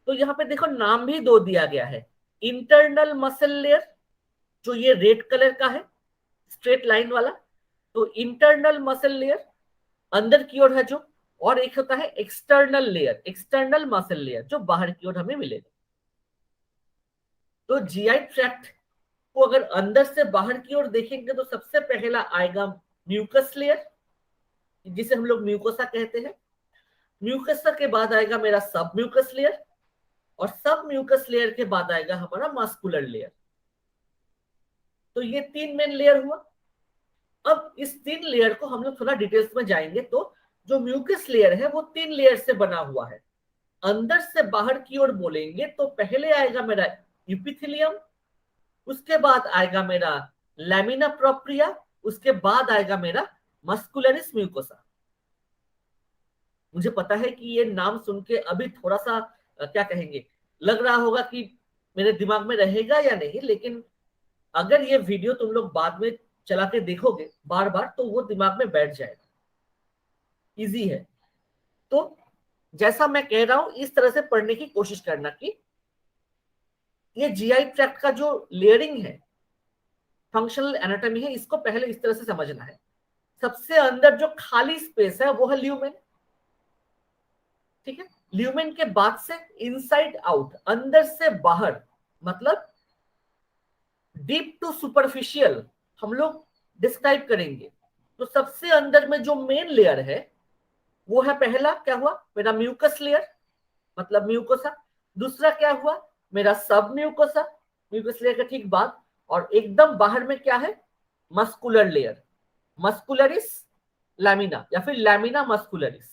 S1: तो यहाँ पे देखो नाम भी दो दिया गया है, इंटरनल मसल लेयर जो ये रेड कलर का है, स्ट्रेट लाइन वाला, तो इंटरनल मसल लेयर अंदर की ओर है जो, और एक होता है external layer, external muscle layer जो बाहर की ओर हमें मिलेगा। तो जीआई ट्रैक्ट को अगर अंदर से बाहर की ओर देखेंगे तो सबसे पहला आएगा म्यूकस लेयर, जिसे हम लोग म्यूकोसा कहते हैं। म्यूकोसा के बाद आएगा मेरा सब म्यूकस लेयर, और सब म्यूकस लेयर के बाद आएगा हमारा मस्कुलर लेयर। तो ये तीन मेन लेयर हुआ। अब इस तीन लेयर को हम लोग थोड़ा डिटेल्स में जाएंगे, तो जो म्यूकस लेयर है वो तीन लेयर से बना हुआ है। अंदर से बाहर की ओर बोलेंगे तो पहले आएगा मेरा इपिथेलियम, उसके बाद आएगा मेरा लैमिना प्रोप्रिया, उसके बाद आएगा मेरा मस्कुलरिस म्यूकोसा। मुझे पता है कि ये नाम सुन के अभी थोड़ा सा क्या कहेंगे, लग रहा होगा कि मेरे दिमाग में रहेगा या नहीं, लेकिन अगर ये वीडियो तुम लोग बाद में चला के देखोगे बार बार तो वो दिमाग में बैठ जाएगा, इजी है। तो जैसा मैं कह रहा हूं इस तरह से पढ़ने की कोशिश करना कि ये जीआई ट्रैक्ट का जो लेयरिंग है, फंक्शनल एनाटॉमी है, इसको पहले इस तरह से समझना है। सबसे अंदर जो खाली स्पेस है वो है ल्यूमेन, ठीक है। ल्यूमेन के बाद से इनसाइड आउट, अंदर से बाहर, मतलब डीप टू सुपरफिशियल हम लोग डिस्क्राइब करेंगे। तो सबसे अंदर में जो मेन लेयर है वो है, पहला क्या हुआ मेरा म्यूकस लेयर, मतलब म्यूकोसा। दूसरा क्या हुआ मेरा सब म्यूकोसा, म्यूकस लेयर का ठीक बाद। और एकदम बाहर में क्या है, मस्कुलर लेयर, मस्कुलरिस लैमिना या फिर लैमिना मस्कुलरिस।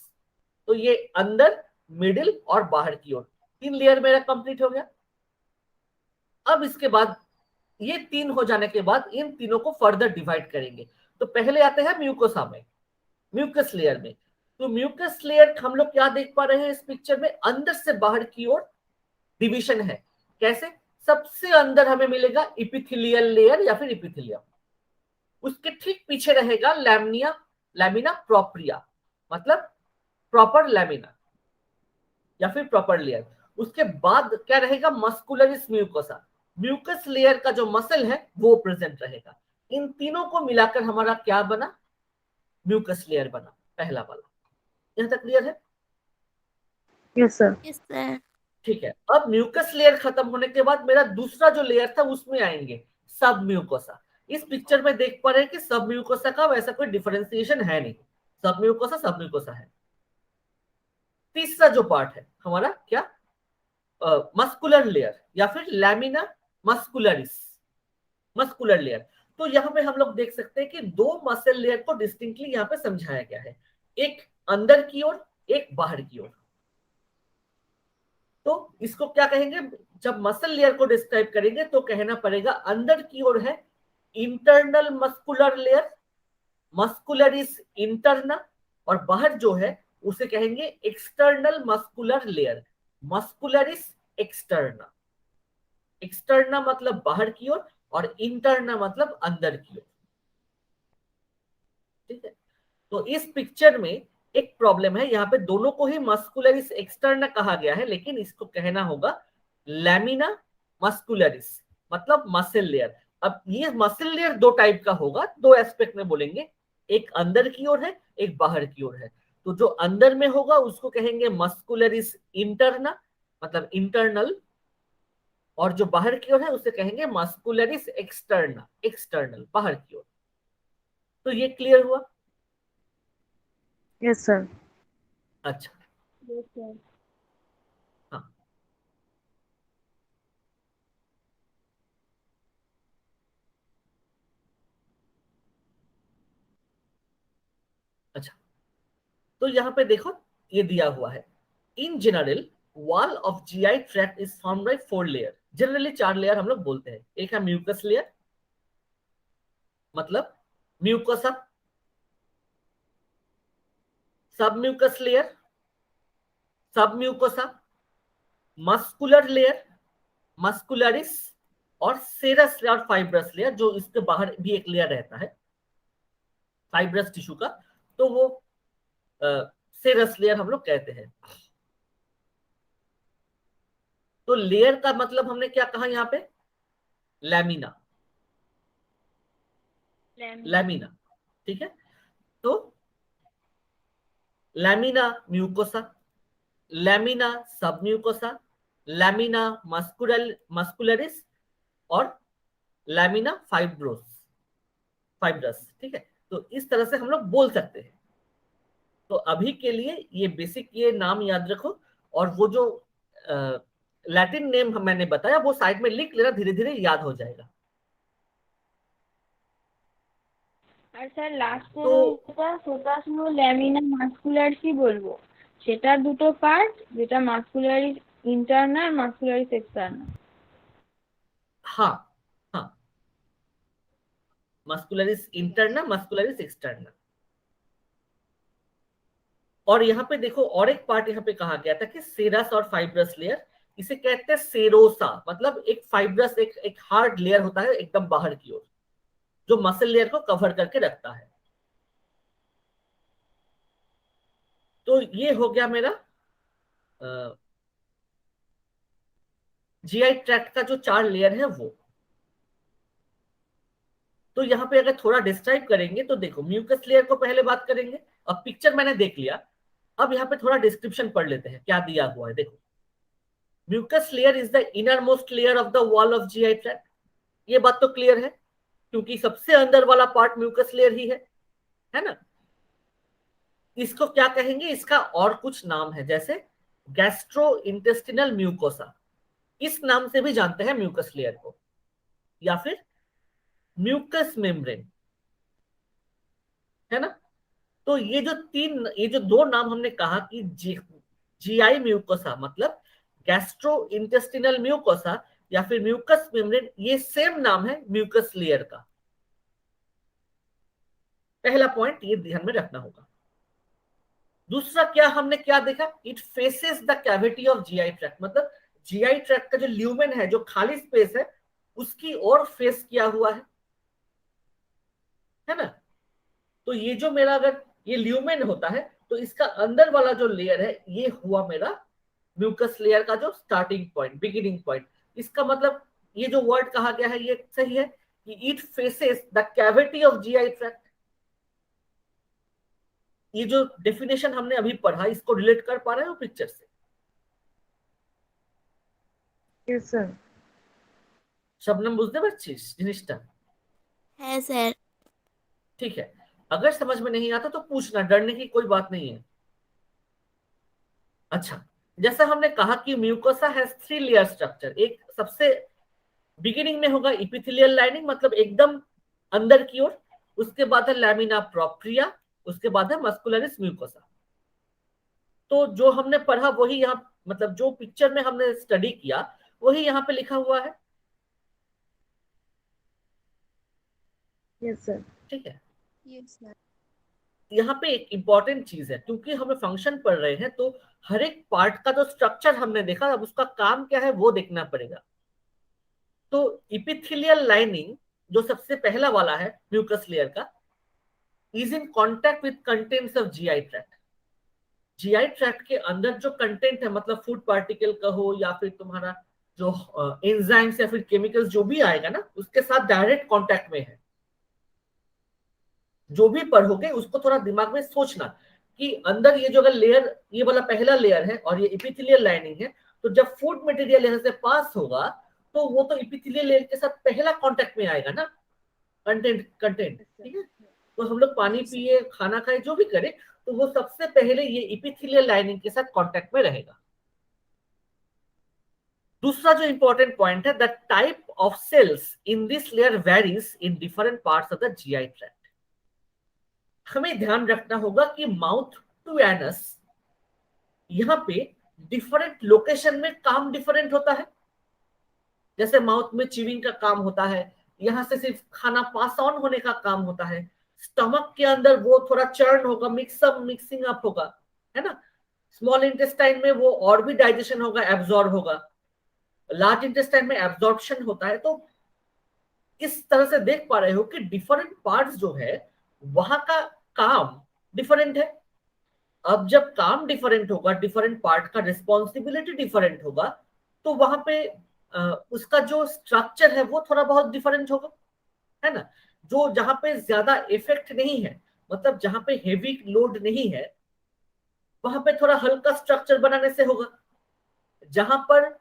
S1: तो ये अंदर, मिडिल और बाहर की ओर 3 लेयर मेरा कंप्लीट हो गया। अब इसके बाद ये 3 हो जाने के बाद इन तीनों को फर्दर डिवाइड करेंगे। तो पहले आते हैं म्यूकोसा में, म्यूकस लेयर में। तो म्यूकस लेयर हम लोग क्या देख पा रहे हैं इस पिक्चर में, अंदर से बाहर की ओर डिवीजन है। कैसे, सबसे अंदर हमें मिलेगा इपिथेलियल लेयर या फिर इपिथेलियम, उसके ठीक पीछे रहेगा लैमिना, लैमिना प्रोप्रिया, मतलब प्रॉपर लैमिना या फिर प्रॉपर लेयर। उसके बाद क्या रहेगा, मस्कुलरिस म्यूकोसा, म्यूकस लेयर का जो मसल है वो प्रेजेंट रहेगा। इन तीनों को मिलाकर हमारा क्या बना, म्यूकस लेयर बना, पहला वाला। यहां तक क्लियर है?
S2: Yes sir.
S3: Yes sir.
S1: ठीक है। अब म्यूकस लेयर खत्म होने के बाद मेरा दूसरा जो लेयर था उसमें आएंगे सब म्यूकोसा। इस पिक्चर में देख पा रहे हैं कि सब म्यूकोसा का वैसा कोई डिफरेंशिएशन है नहीं, सब म्यूकोसा है। तीसरा जो पार्ट है हमारा क्या, मस्कुलर लेयर या फिर लैमिना मस्कुलरिस, मस्कुलर लेयर। तो यहाँ पे हम लोग देख सकते हैं कि 2 मसल लेयर को डिस्टिंक्टली यहाँ पे समझाया गया है, एक अंदर की ओर, एक बाहर की ओर। तो इसको क्या कहेंगे, जब मसल लेयर को डिस्क्राइब करेंगे तो कहना पड़ेगा अंदर की ओर है internal muscular layer, muscularis interna, और बाहर जो है उसे कहेंगे external muscular layer, muscularis externa. Externa मतलब बाहर की ओर और इंटरना मतलब अंदर की ओर, ठीक है। तो इस पिक्चर में एक प्रॉब्लम है, यहाँ पे दोनों को ही मस्कुलरिस एक्सटर्ना कहा गया है, लेकिन इसको कहना होगा लैमिना मस्कुलरिस, मतलब मसल लेयर। अब ये मसल लेयर 2 टाइप का होगा, 2 एस्पेक्ट में बोलेंगे, एक अंदर की ओर है, एक बाहर की ओर है। तो जो अंदर में होगा उसको कहेंगे मस्कुलरिस इंटरना, मतलब इंटरनल, और जो बाहर की ओर है उसे कहेंगे मस्कुलरिस एक्सटर्ना, एक्सटर्नल, बाहर की ओर। तो ये क्लियर हुआ?
S2: Yes sir.
S1: अच्छा,
S3: यस सर।
S1: हाँ। अच्छा, तो यहाँ पे देखो ये दिया हुआ है, in general wall of GI tract is formed by 4 layer. Generally 4 layer हम लोग बोलते हैं। एक है म्यूकस लेयर, मतलब म्यूकोसा, सब म्यूकस लेयर, सब म्यूकोसा, मस्कुलर लेयर, मस्कुलरिस, और सेरस और फाइब्रस लेयर, जो इसके बाहर भी एक लेयर रहता है फाइब्रस टिश्यू का, तो वो सेरस लेयर हम लोग कहते हैं। तो लेयर का मतलब हमने क्या कहा यहाँ पे, लैमिना, लैमिना, ठीक है। तो लैमिना म्यूकोसा, लैमिना सब म्यूकोसा, लैमिना मस्कुलरिस, और लैमिना फाइब्रोस, फाइब्रस, ठीक है। तो इस तरह से हम लोग बोल सकते हैं। तो अभी के लिए ये बेसिक ये नाम याद रखो, और वो जो लैटिन नेम मैंने बताया वो साइड में लिख लेना, धीरे धीरे याद हो जाएगा।
S4: আর স্যার লাস্টের
S1: तो
S4: ওইটা সেটা শুধু ল্যামিনা মাস্কুলারিসই বলবো, সেটার দুটো পার্ট, যেটা মাস্কুলারিস ইন্টারনাল, মাস্কুলারিস এক্সটার্নাল।
S1: हाँ, हाँ, मस्कुलरिस इंटरना, मस्कुलरिस एक्सटर्ना। और यहाँ पे देखो और एक पार्ट यहाँ पे कहा गया था कि सेरस और फाइब्रस लेयर, इसे कहते हैं सेरोसा, मतलब एक फाइब्रस एक हार्ड लेयर होता है एकदम बाहर की ओर, जो मसल लेयर को कवर करके रखता है। तो ये हो गया मेरा जीआई ट्रैक्ट का जो 4 लेयर है वो। तो यहाँ पे अगर थोड़ा डिस्क्राइब करेंगे तो देखो, म्यूकस लेयर को पहले बात करेंगे। अब पिक्चर मैंने देख लिया, अब यहाँ पे थोड़ा डिस्क्रिप्शन पढ़ लेते हैं क्या दिया हुआ है। देखो, mucus layer is the innermost layer of the wall of GI tract. ये बात तो क्लियर है, क्योंकि सबसे अंदर वाला पार्ट म्यूकस लेयर ही है ना। इसको क्या कहेंगे, इसका और कुछ नाम है, जैसे गैस्ट्रो इंटेस्टिनल म्यूकोसा, इस नाम से भी जानते हैं म्यूकस लेयर को, या फिर म्यूकस मेम्ब्रेन, है ना। तो ये जो दो नाम हमने कहा कि जीआई म्यूकोसा मतलब गैस्ट्रो इंटेस्टिनल म्यूकोसा या फिर म्यूकस मेम्ब्रेन, ये सेम नाम है म्यूकस लेयर का। पहला पॉइंट ये ध्यान में रखना होगा। दूसरा क्या हमने क्या देखा, it faces the cavity of GI tract, मतलब जीआई ट्रैक्ट का जो ल्यूमेन है, जो खाली स्पेस है, उसकी ओर फेस किया हुआ है ना। तो ये जो मेरा अगर ये ल्यूमेन होता है तो इसका अंदर वाला जो लेयर है ये हुआ मेरा म्यूकस लेयर का जो स्टार्टिंग पॉइंट, बिगिनिंग पॉइंट। इसका मतलब ये जो वर्ड कहा गया है ये सही है कि it faces the cavity of GI tract. ये जो डेफिनेशन हमने अभी पढ़ा, इसको रिलेट कर पा रहे हो पिक्चर से?
S2: Yes sir.
S1: शबनम बुझते पारছিস জিনিসটা?
S5: है सर।
S1: ठीक है, अगर समझ में नहीं आता तो पूछना, डरने की कोई बात नहीं है। अच्छा, जैसा हमने कहा कि म्यूकोसा हैज 3 लेयर स्ट्रक्चर। एक सबसे बिगिनिंग में होगा इपिथेलियल लाइनिंग, मतलब एकदम अंदर की ओर, उसके बाद है लैमिना प्रोप्रिया, उसके बाद है मस्कुलरिस म्यूकोसा। तो जो हमने पढ़ा वही यहाँ, मतलब जो पिक्चर में हमने स्टडी किया वही यहाँ पे लिखा हुआ है।
S2: Yes sir.
S1: ठीक है,
S5: यस सर।
S1: यहाँ पे एक इंपॉर्टेंट चीज है, क्योंकि हमें फंक्शन पढ़ रहे हैं तो हर एक पार्ट का जो स्ट्रक्चर हमने देखा, अब उसका काम क्या है वो देखना पड़ेगा। तो इपिथेलियल लाइनिंग जो सबसे पहला वाला है म्यूकस लेयर का, is in contact with contents of GI tract. GI tract के अंदर जो कंटेंट है, मतलब फूड पार्टिकल का हो या फिर तुम्हारा जो एंजाइम्स या फिर केमिकल्स जो भी आएगा ना, उसके साथ डायरेक्ट कॉन्टैक्ट में है। जो भी पढ़ोगे उसको थोड़ा दिमाग में सोचना कि अंदर ये जो अगर लेयर, ये वाला पहला लेयर है और ये इपिथेलियल लाइनिंग है, तो जब फूड मटेरियल यहाँ से पास होगा तो वो तो इपिथेलियल लेयर के साथ पहला कांटेक्ट में आएगा ना, कंटेंट। ठीक है, तो हम लोग पानी पिए, खाना खाए, जो भी करें, तो वो सबसे पहले ये इपिथेलियल लाइनिंग के साथ कांटेक्ट में रहेगा। दूसरा जो इंपॉर्टेंट पॉइंट है, the type of cells in this layer varies in different parts of the GI tract. हमें ध्यान रखना होगा कि माउथ टू एनस, यहाँ पे डिफरेंट लोकेशन में काम डिफरेंट होता है। जैसे माउथ में च्यूइंग का काम होता है, यहाँ से सिर्फ खाना पास ऑन होने का काम होता है। स्टमक के अंदर वो थोड़ा चर्न होगा, मिक्सिंग अप होगा, है ना। स्मॉल इंटेस्टाइन में वो और भी डाइजेशन होगा, एब्जॉर्ब होगा। लार्ज इंटेस्टाइन में एब्जॉर्प्शन होता है। तो इस तरह से देख पा रहे हो कि डिफरेंट पार्ट्स जो है वहां का काम डिफरेंट है। अब जब काम डिफरेंट होगा, डिफरेंट पार्ट का रिस्पॉन्सिबिलिटी डिफरेंट होगा, तो वहां पे उसका जो स्ट्रक्चर है वो थोड़ा बहुत डिफरेंट होगा, है ना। जो जहां पे ज्यादा इफेक्ट नहीं है, मतलब जहां पे हेवी लोड नहीं है, वहां पे थोड़ा हल्का स्ट्रक्चर बनाने से होगा। जहां पर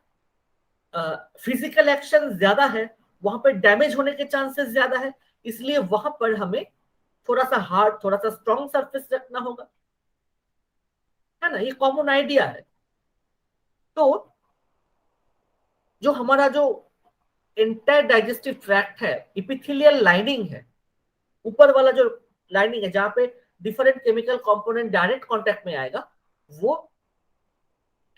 S1: फिजिकल एक्शन ज्यादा है वहां पे डैमेज होने के चांसेस ज्यादा है, इसलिए वहां पर हमें थोड़ा सा हार्ड, थोड़ा सा स्ट्रॉन्ग सरफेस रखना होगा, है ना। ये कॉमन आइडिया है। तो जो हमारा जो एंटायर डाइजेस्टिव ट्रैक्ट है, इपिथेलियल लाइनिंग है, ऊपर वाला जो लाइनिंग है जहां पे different chemical component direct contact में आएगा, वो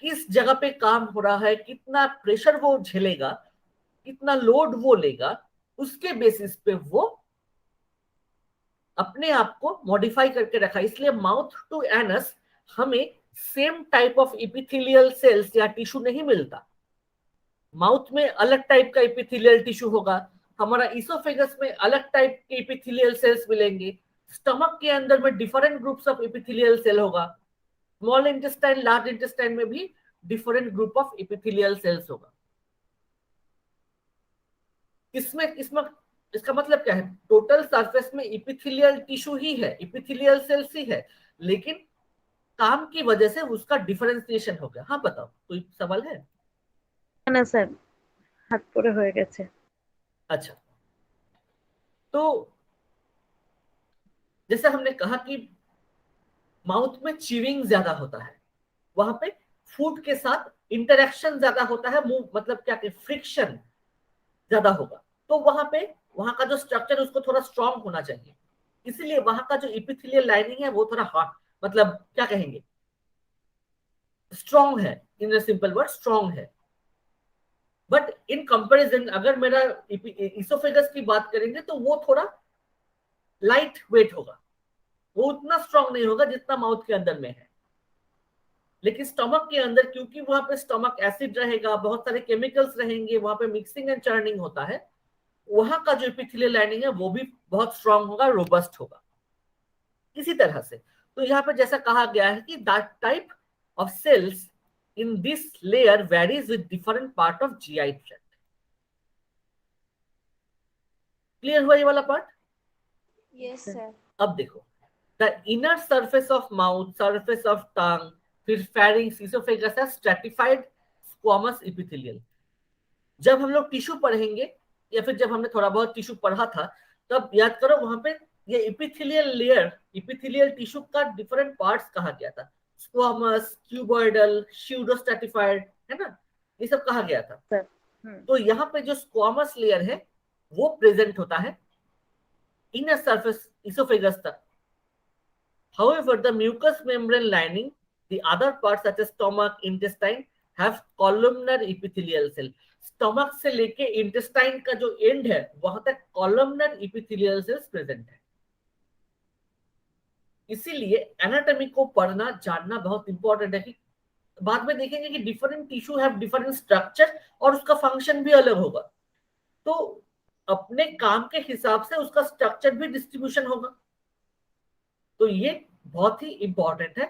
S1: किस जगह पे काम हो रहा है, कितना प्रेशर वो झेलेगा, कितना लोड वो लेगा, उसके बेसिस पे वो अपने आप को मॉडिफाई करके रखा। इसलिए माउथ टू एनस हमें same type of epithelial cells या टिश्यू नहीं मिलता, माउथ में अलग टाइप का एपिथेलियल टिश्यू होगा, हमारा इसोफेगस में अलग टाइप के एपिथेलियल सेल्स मिलेंगे, स्टमक के अंदर में different groups of epithelial cell होगा, स्मॉल इंटेस्टाइन लार्ज इंटेस्टाइन में भी different group of epithelial cells होगा। इसमें इसमें इसका मतलब क्या है, टोटल सरफेस में एपिथेलियल टिश्यू ही है, एपिथेलियल सेल्स ही है, लेकिन काम की वजह से उसका डिफरेंशिएशन हो गया। हाँ बताओ, कोई सवाल है?
S2: না স্যার, হাত পরে হয়ে গেছে।
S1: अच्छा, तो जैसे हमने कहा कि माउथ में च्यूइंग ज्यादा होता है, वहां पे फूड के साथ इंटरेक्शन ज्यादा होता है, मुंह मतलब क्या कि फ्रिक्शन ज्यादा होगा, तो वहां का जो स्ट्रक्चर उसको थोड़ा स्ट्रांग होना चाहिए, इसीलिए वहां का जो एपिथेलियल लाइनिंग है वो थोड़ा हार्ड, मतलब क्या कहेंगे, स्ट्रांग है, इन सिंपल वर्ड स्ट्रांग है। बट इन कंपैरिजन अगर मेरा इसोफेगस की बात करेंगे तो वो थोड़ा लाइट वेट होगा, वो उतना स्ट्रांग नहीं होगा जितना माउथ के अंदर में है। लेकिन स्टमक के अंदर क्योंकि वहां पे स्टमक एसिड रहेगा, बहुत सारे केमिकल्स रहेंगे, वहां पे मिक्सिंग एंड चर्निंग होता है, वहां का जो एपिथेलियल लाइनिंग है वो भी बहुत स्ट्रांग होगा, रोबस्ट होगा। इसी तरह से तो यहाँ पे जैसा कहा गया है कि that type of cells in this layer varies with different part of GI tract. Clear हुआ ये वाला पार्ट?
S3: Yes sir.
S1: अब देखो, the inner surface of mouth, surface of tongue, फिर फेरिंग्स, इसोफेगस है स्ट्रैटिफाइड स्क्वामस एपिथेलियल। जब हम लोग टिश्यू पढ़ेंगे या फिर जब हमने थोड़ा बहुत टिश्यू पढ़ा था, तब याद करो वहां पे ये एपिथेलियल लेयर, एपिथेलियल टिश्यू का डिफरेंट पार्ट्स कहा गया था, स्क्वामस, क्यूबॉइडल, स्यूडोस्ट्रैटिफाइड, है ना, ये सब कहा गया था। तो यहाँ पे जो स्क्वामस लेयर है वो प्रेजेंट होता है इनर सरफेस इसोफेगस तक। However, the mucous membrane lining, the other parts such as stomach, intestine have columnar epithelial cell. Stomach से लेके इंटेस्टाइन का जो एंड है वहां तक कॉलमनर एपिथेलियल सेल्स प्रेजेंट है। इसीलिए एनाटॉमी को पढ़ना जानना बहुत इंपॉर्टेंट है कि बाद में देखेंगे कि different tissue have different structure और उसका फंक्शन भी अलग होगा, तो अपने काम के हिसाब से उसका स्ट्रक्चर भी डिस्ट्रीब्यूशन होगा। तो ये बहुत ही इंपॉर्टेंट है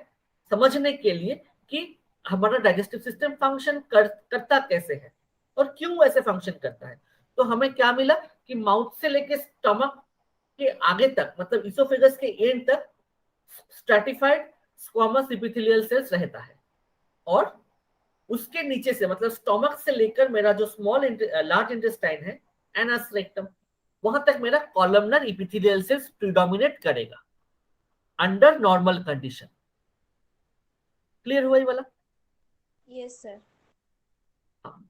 S1: समझने के लिए कि हमारा डाइजेस्टिव सिस्टम फंक्शन करता कैसे है और क्यों ऐसे फंक्शन करता है। तो हमें क्या मिला कि माउथ से लेके स्टमक के आगे तक, मतलब इसोफेगस के एंड तक स्ट्रैटिफाइड स्क्वामस एपिथेलियल सेल्स रहता है, और उसके नीचे से मतलब स्टमक से लेकर मेरा जो स्मॉल लार्ज इंटेस्टाइन है, एनस रेक्टम, वहां तक मेरा कॉलमनर एपिथेलियल सेल्स प्रिडोमिनेट करेगा अंडर नॉर्मल कंडीशन। क्लियर हुआ ये वाला?
S3: Yes sir.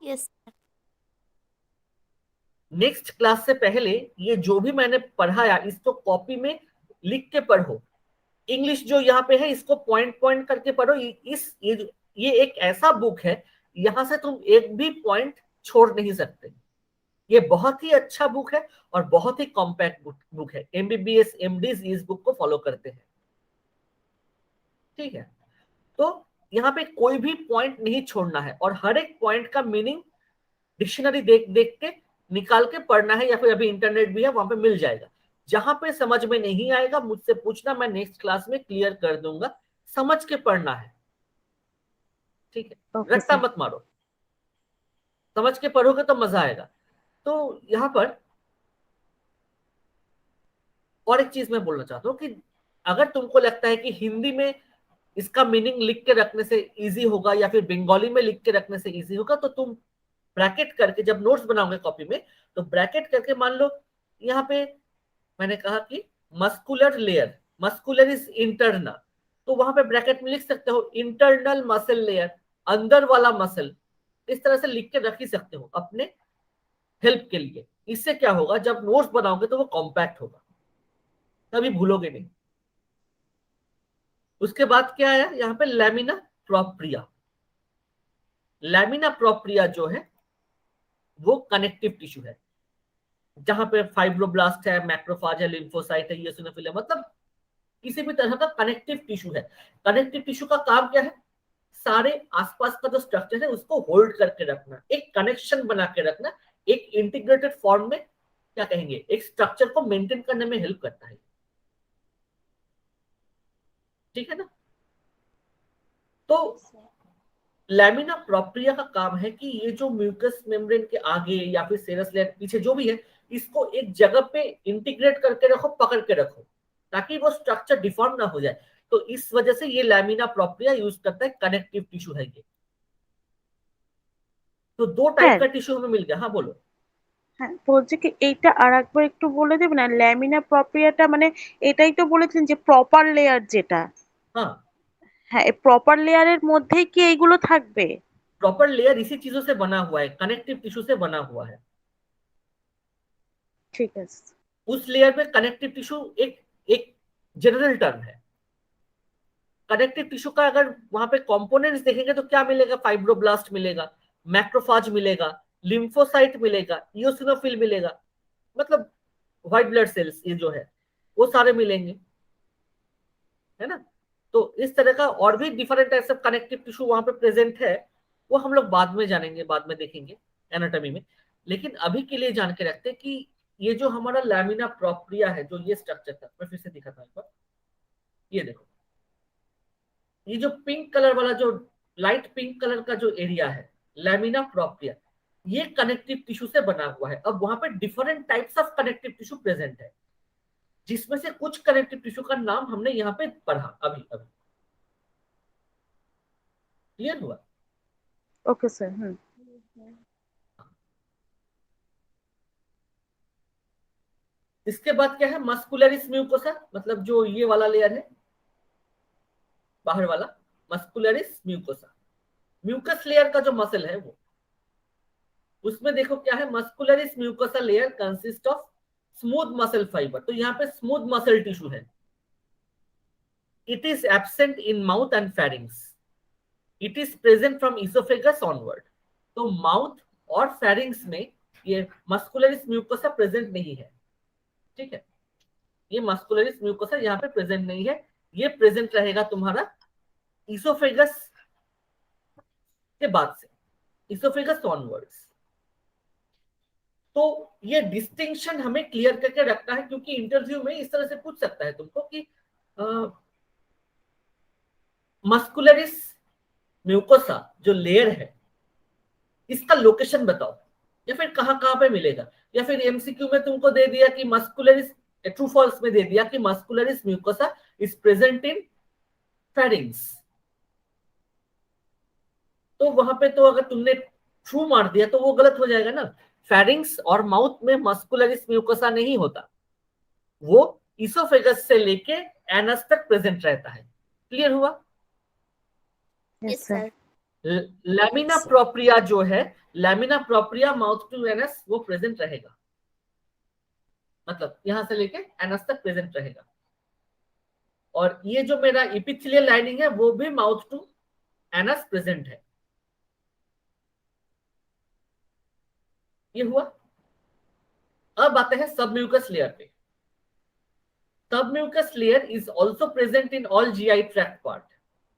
S5: Yes.
S1: Next class से पहले ये जो भी मैंने पढ़ाया इसको कॉपी में लिख के पढ़ो। इंग्लिश जो यहाँ पे है इसको पॉइंट पॉइंट करके पढ़ो। ये एक ऐसा बुक है, यहां से तुम एक भी पॉइंट छोड़ नहीं सकते। ये बहुत ही अच्छा बुक है और बहुत ही कॉम्पैक्ट बुक है। एमबीबीएस एमडीज इस बुक को फॉलो करते हैं, ठीक है। तो यहाँ पे कोई भी पॉइंट नहीं छोड़ना है और हर एक पॉइंट का मीनिंग डिक्शनरी देख देख के निकाल के पढ़ना है, या फिर अभी इंटरनेट भी है वहां पे मिल जाएगा। जहां पे समझ में नहीं आएगा मुझसे पूछना, मैं नेक्स्ट क्लास में क्लियर कर दूंगा। समझ के पढ़ना है, ठीक है, रट्टा मत मारो, समझ के पढ़ोगे तो मजा आएगा। तो यहाँ पर और एक चीज मैं बोलना चाहता हूँ कि अगर तुमको लगता है कि हिंदी में इसका मीनिंग लिख के रखने से इजी होगा या फिर बंगाली में लिख के रखने से इजी होगा, तो तुम ब्रैकेट करके जब नोट्स बनाओगे कॉपी में तो ब्रैकेट करके, मान लो यहाँ पे मैंने कहा कि muscular layer, muscular is internal, तो वहां पे ब्रैकेट में लिख सकते हो इंटरनल मसल लेयर, अंदर वाला मसल। इस तरह से लिख के रख ही सकते हो अपने हेल्प के लिए। इससे क्या होगा, जब नोट्स बनाओगे तो वो कॉम्पैक्ट होगा, कभी भूलोगे नहीं। उसके बाद क्या है यहाँ पे, लैमिना प्रोप्रिया। लैमिना प्रोप्रिया जो है वो कनेक्टिव टिश्यू है, जहां पे फाइब्रोब्लास्ट है, मैक्रोफाज है, लिम्फोसाइट है, ईओसिनोफिल है, मतलब किसी भी तरह का कनेक्टिव टिश्यू है। कनेक्टिव टिश्यू का काम क्या है, सारे आसपास का जो स्ट्रक्चर है उसको होल्ड करके रखना, एक कनेक्शन बना के रखना, एक इंटीग्रेटेड फॉर्म में क्या कहेंगे, एक स्ट्रक्चर को मेंटेन करने में हेल्प करता है। ठीक है ना। तो लैमिना प्रोप्रिया का काम है कि ये जो म्यूकस मेम्ब्रेन के आगे या फिर सेरस लेयर पीछे जो भी है, इसको एक जगह पे इंटीग्रेट करके रखो, पकड़ के रखो, ताकि वो स्ट्रक्चर डिफॉर्म ना हो जाए। तो इस वजह से ये लैमिना प्रोप्रिया यूज करता है, कनेक्टिव टिश्यू है ये। तो दो टाइप का टिश्यू हमें मिल गया। हाँ बोलो।
S2: হ্যাঁ, বলছি কি এইটা আরেকবার একটু বলে দেবেন? আর ল্যামিনা প্রপ্রিয়াটা মানে এটাই তো বলেছিলেন যে প্রপার লেয়ার যেটা,
S1: हाँ,
S2: হ্যাঁ, প্রপার লেয়ারের মধ্যেই কি এইগুলো থাকবে?
S1: प्रॉपर लेयर इसी चीजों से बना हुआ है, कनेक्टिव टिश्यू से बना हुआ है।
S2: ঠিক আছে।
S1: उस लेयर में कनेक्टिव टिश्यू एक एक जनरल टर्म है। कनेक्टिव टिश्यू का अगर वहां पे कंपोनेंट्स देखेंगे तो क्या मिलेगा, फाइब्रोब्लास्ट मिलेगा, मैक्रोफाज मिलेगा, लिम्फोसाइट मिलेगा, इओसिनोफिल मिलेगा, मतलब व्हाइट ब्लड सेल्स ये जो है वो सारे मिलेंगे, है ना। तो इस तरह का और भी different types of connective tissue वहां पे प्रेजेंट है, वो हम लोग बाद में जानेंगे, बाद में देखेंगे एनाटॉमी में। लेकिन अभी के लिए जान के रखते हैं कि ये जो हमारा लैमिना प्रोप्रिया है, जो ये स्ट्रक्चर था, मैं फिर से दिखाता हूं एक बार। ये देखो, ये जो पिंक कलर वाला, जो लाइट पिंक कलर का जो एरिया है, लैमिना प्रोप्रिया, ये कनेक्टिव टिश्यू से बना हुआ है। अब वहां पे different types of connective tissue present है, जिसमें से कुछ कनेक्टिव टिश्यू का नाम हमने यहाँ पे पढ़ा अभी अभी। क्लियर हुआ?
S2: Okay sir. হুম।
S1: इसके बाद क्या है, मस्कुलरिस म्यूकोसा, मतलब जो ये वाला लेयर है बाहर वाला, मस्कुलरिस म्यूकोसा, म्यूकस लेयर का जो मसल है वो, उसमें देखो क्या है, muscularis mucosa layer consist of smooth muscle fibre. तो यहाँ पे स्मूथ मसल टिश्यू है। It is absent in mouth and pharynx. It is present from oesophagus onward. तो माउथ और फेरिंग्स में ये मस्कुलरिस म्यूकोसा प्रेजेंट नहीं है। ठीक है, ये मस्कुलरिस म्यूकोसा यहाँ पे प्रेजेंट नहीं है, ये प्रेजेंट रहेगा तुम्हारा इसोफेगस के बाद से, इसोफेगस ऑनवर्ड्स। तो ये डिस्टिंक्शन हमें क्लियर करके रखना है, क्योंकि इंटरव्यू में इस तरह से पूछ सकता है तुमको कि मस्कुलरिस म्यूकोसा जो लेयर है, इसका लोकेशन बताओ, या फिर कहां कहां पे मिलेगा। या फिर एमसीक्यू में तुमको दे दिया कि मस्कुलरिस, ट्रू फॉल्स में दे दिया कि muscularis mucosa is present in pharynx. तो वहां पे तो अगर तुमने ट्रू मार दिया तो वो गलत हो जाएगा ना। फेरिंग्स और माउथ में मस्कुलरिस म्यूकोसा नहीं होता, वो इसोफेगस से लेके एनस तक प्रेजेंट रहता है। क्लियर हुआ?
S5: Yes, sir.
S1: लैमिना प्रोप्रिया जो है, lamina propria mouth to anus वो प्रेजेंट रहेगा, मतलब यहां से लेके एनस तक प्रेजेंट रहेगा। और ये जो मेरा इपिथेलियल लाइनिंग है वो भी माउथ टू एनस प्रेजेंट है। ये हुआ। अब आते हैं सबम्यूकस लेयर पे। Submucous layer is also present in all GI tract part.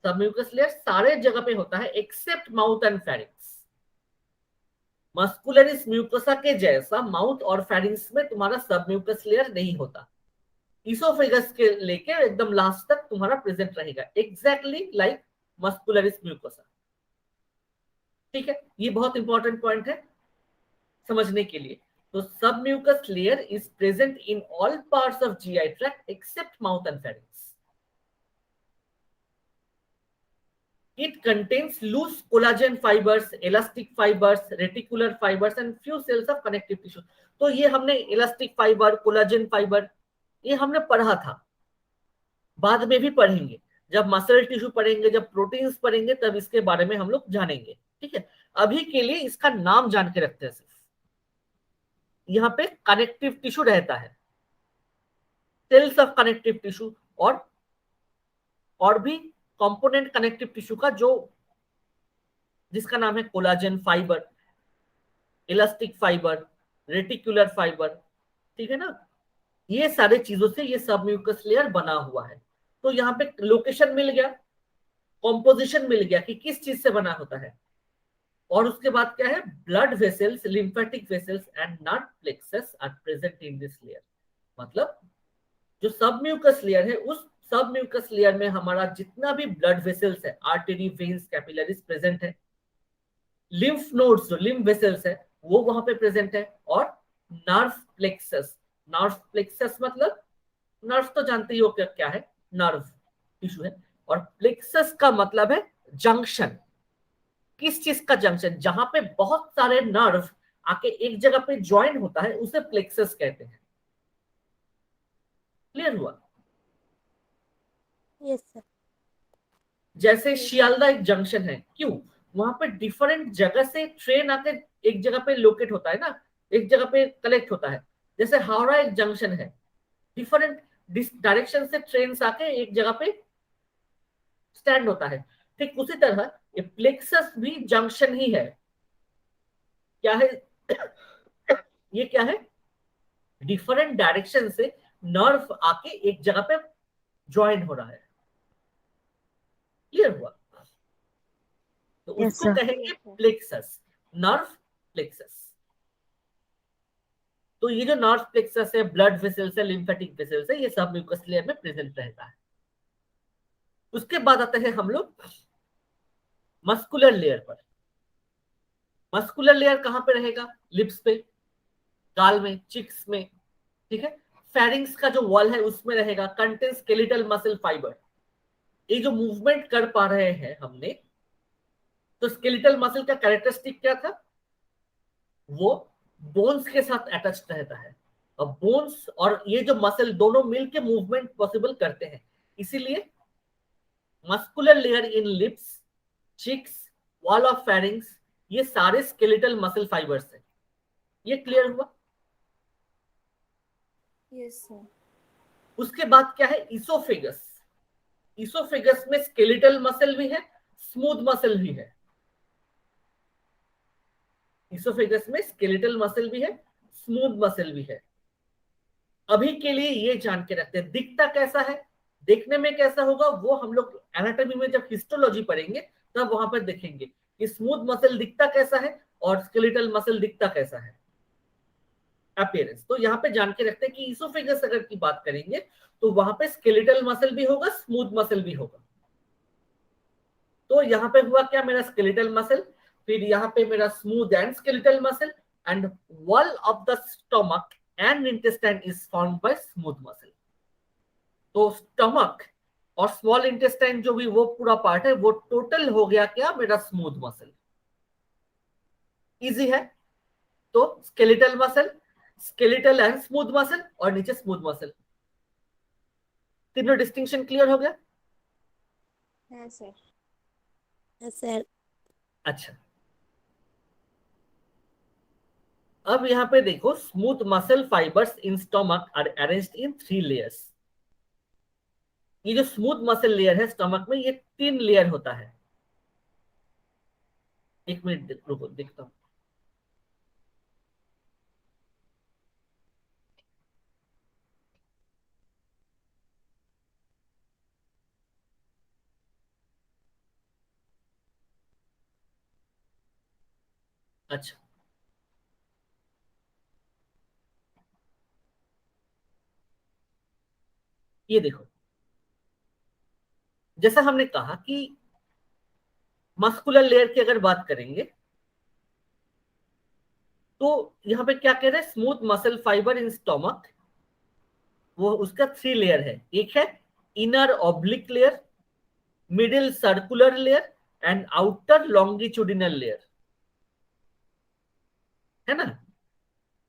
S1: Submucous layer सारे जगह पे होता है except mouth and pharynx. Muscularis mucosa के जैसा माउथ और फेरिंग्स में तुम्हारा सबम्यूकस लेयर नहीं होता। इसोफेगस के लेके एकदम लास्ट तक तुम्हारा प्रेजेंट रहेगा, एग्जैक्टली लाइक मस्कुलरिस म्यूकोसा। ठीक है, ये बहुत इंपॉर्टेंट पॉइंट है समझने के लिए। तो submucous layer is present in all parts of GI tract except mouth and pharynx. It contains loose collagen fibers, elastic fibers, reticular fibers and few cells of connective tissue. तो ये हमने elastic fiber, collagen fiber ये हमने पढ़ा था, बाद में भी पढ़ेंगे, जब मसल टिश्यू पढ़ेंगे, जब प्रोटीन्स पढ़ेंगे, तब इसके बारे में हम लोग जानेंगे। ठीक है, अभी के लिए इसका नाम जान के रखते हैं सिर्फ। यहाँ पे कनेक्टिव टिश्यू रहता है, सेल्स ऑफ कनेक्टिव टिश्यू, और भी कंपोनेंट कनेक्टिव टिश्यू का, जो जिसका नाम है collagen fibre, elastic fibre, reticular fibre. ठीक है ना, ये सारे चीजों से ये सबम्यूकस लेयर बना हुआ है। तो यहाँ पे लोकेशन मिल गया, कॉम्पोजिशन मिल गया कि किस चीज से बना होता है। और उसके बाद क्या है, blood vessels, lymphatic vessels and nerve plexus are present in this layer. मतलब जो सब म्यूकस लेयर है, उस सब म्यूकस लेयर में हमारा जितना भी ब्लड वेसल्स है, आर्टरी, वेन्स, कैपिलरीज प्रेजेंट है। लिम्फ नोड्स, जो लिम्फ वेसल्स है, वो वहां पे प्रेजेंट है। और नर्व प्लेक्सस, नर्व प्लेक्सस मतलब नर्व तो जानते ही हो क्या क्या है, नर्व टिश्यू है। और प्लेक्सस का मतलब है जंक्शन। किस चीज का जंक्शन? जहां पे बहुत सारे नर्व आके एक जगह पे ज्वाइन होता है, उसे प्लेक्सस कहते हैं। क्लियर हुआ?
S5: Yes, sir.
S1: जैसे शियालदा एक जंक्शन है, क्यों? वहां पे डिफरेंट जगह से ट्रेन आके एक जगह पे लोकेट होता है ना, एक जगह पे कलेक्ट होता है। जैसे हावड़ा एक जंक्शन है, डिफरेंट डायरेक्शन से ट्रेन आके एक जगह पे स्टैंड होता है। ठीक उसी तरह ये प्लेक्सस भी जंक्शन ही है। क्या है? ये क्या है? डिफरेंट डायरेक्शन से नर्व आके एक जगह पे ज्वाइन हो रहा है। क्लियर हुआ? तो
S2: Yes,
S1: उसको
S2: sir.
S1: कहेंगे प्लेक्सस, नर्व प्लेक्सस। तो ये जो नर्व प्लेक्सस है, ब्लड वेसल्स है, लिम्फेटिक वेसल्स है, ये सब म्यूकस लेयर में प्रेजेंट रहता है। उसके बाद आते हैं हम लोग मस्कुलर लेयर पर। मस्कुलर लेयर कहां पे रहेगा? लिप्स पे, गाल में, चिक्स में। ठीक है। फेरिंग्स का जो वॉल है उसमें रहेगा। Contain skeletal muscle fibre. ये जो मूवमेंट कर पा रहे हैं हमने, तो स्केलेटल मसल का कैरेक्टरिस्टिक क्या था? वो बोन्स के साथ अटैच्ड रहता है। और बोन्स और ये जो मसल दोनों मिलके मूवमेंट पॉसिबल करते हैं। इसीलिए muscular layer in lips, cheeks, wall of pharynx, ये सारे स्केलेटल मसल फाइबर्स हैं। ये क्लियर हुआ?
S3: Yes sir.
S1: उसके बाद क्या है? इसोफेगस। इसोफेगस में स्केलेटल मसल भी है, स्मूथ मसल भी है। इसोफेगस में स्केलेटल मसल भी है, स्मूथ मसल भी है। अभी के लिए ये जान के रखते हैं दिखता कैसा है, देखने में कैसा होगा, वो हम लोग एनाटॉमी में जब हिस्टोलॉजी पढ़ेंगे तब वहां पर देखेंगे कि स्मूथ मसल दिखता कैसा है और स्केलेटल मसल दिखता कैसा है, अपीयरेंस। तो यहाँ पे जान के रखते हैं कि इसोफेगस अगर की बात करेंगे तो वहां पे स्केलेटल मसल भी होगा, स्मूथ मसल भी होगा। तो यहाँ पे हुआ क्या? मेरा स्केलेटल मसल, फिर यहाँ पे मेरा smooth and skeletal muscle, and wall of the stomach and intestine is formed by smooth muscle. तो स्टमक और स्मॉल इंटेस्टाइन जो भी वो पूरा पार्ट है, वो टोटल हो गया क्या? मेरा स्मूथ मसल। इजी है। तो skeletal muscle, skeletal and smooth muscle, और नीचे स्मूथ मसल। तीनों डिस्टिंक्शन क्लियर हो गया?
S3: हाँ सर।
S5: Yes, sir.
S1: अच्छा, अब यहां पे देखो, smooth muscle fibres in stomach are arranged in 3 layers. ये जो स्मूथ मसल लेयर है स्टमक में, ये 3 लेयर होता है। एक मिनट रुको, देखता हूं। अच्छा, ये देखो, जैसा हमने कहा कि मस्कुलर लेयर की अगर बात करेंगे तो यहां पे क्या कह रहे हैं? Smooth muscle fibre in stomach, वो उसका 3 लेयर है। एक है inner oblique layer, middle circular layer and outer longitudinal layer, है ना?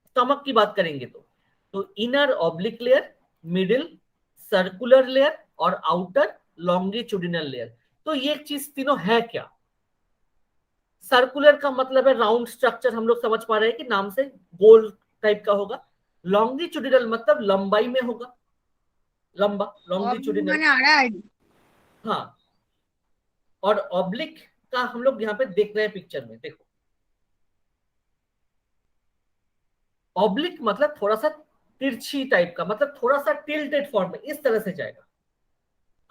S1: स्टमक की बात करेंगे तो inner oblique layer, middle circular layer और आउटर लॉन्गिट्यूडिनल लेयर। तो ये चीज तीनों है क्या? सर्कुलर का मतलब है राउंड स्ट्रक्चर, हम लोग समझ पा रहे हैं कि नाम से गोल टाइप का होगा। लॉन्गिट्यूडिनल मतलब लंबाई में होगा, लंबा, लॉन्गिट्यूडिनल।
S3: মানে আড়াআড়ি।
S1: हाँ। और ऑब्लिक का हम लोग यहाँ पे देख रहे हैं पिक्चर में, देखो, ऑब्लिक मतलब थोड़ा सा तिरछी टाइप का, मतलब थोड़ा सा टिल्टेड फॉर्म में, इस तरह से जाएगा।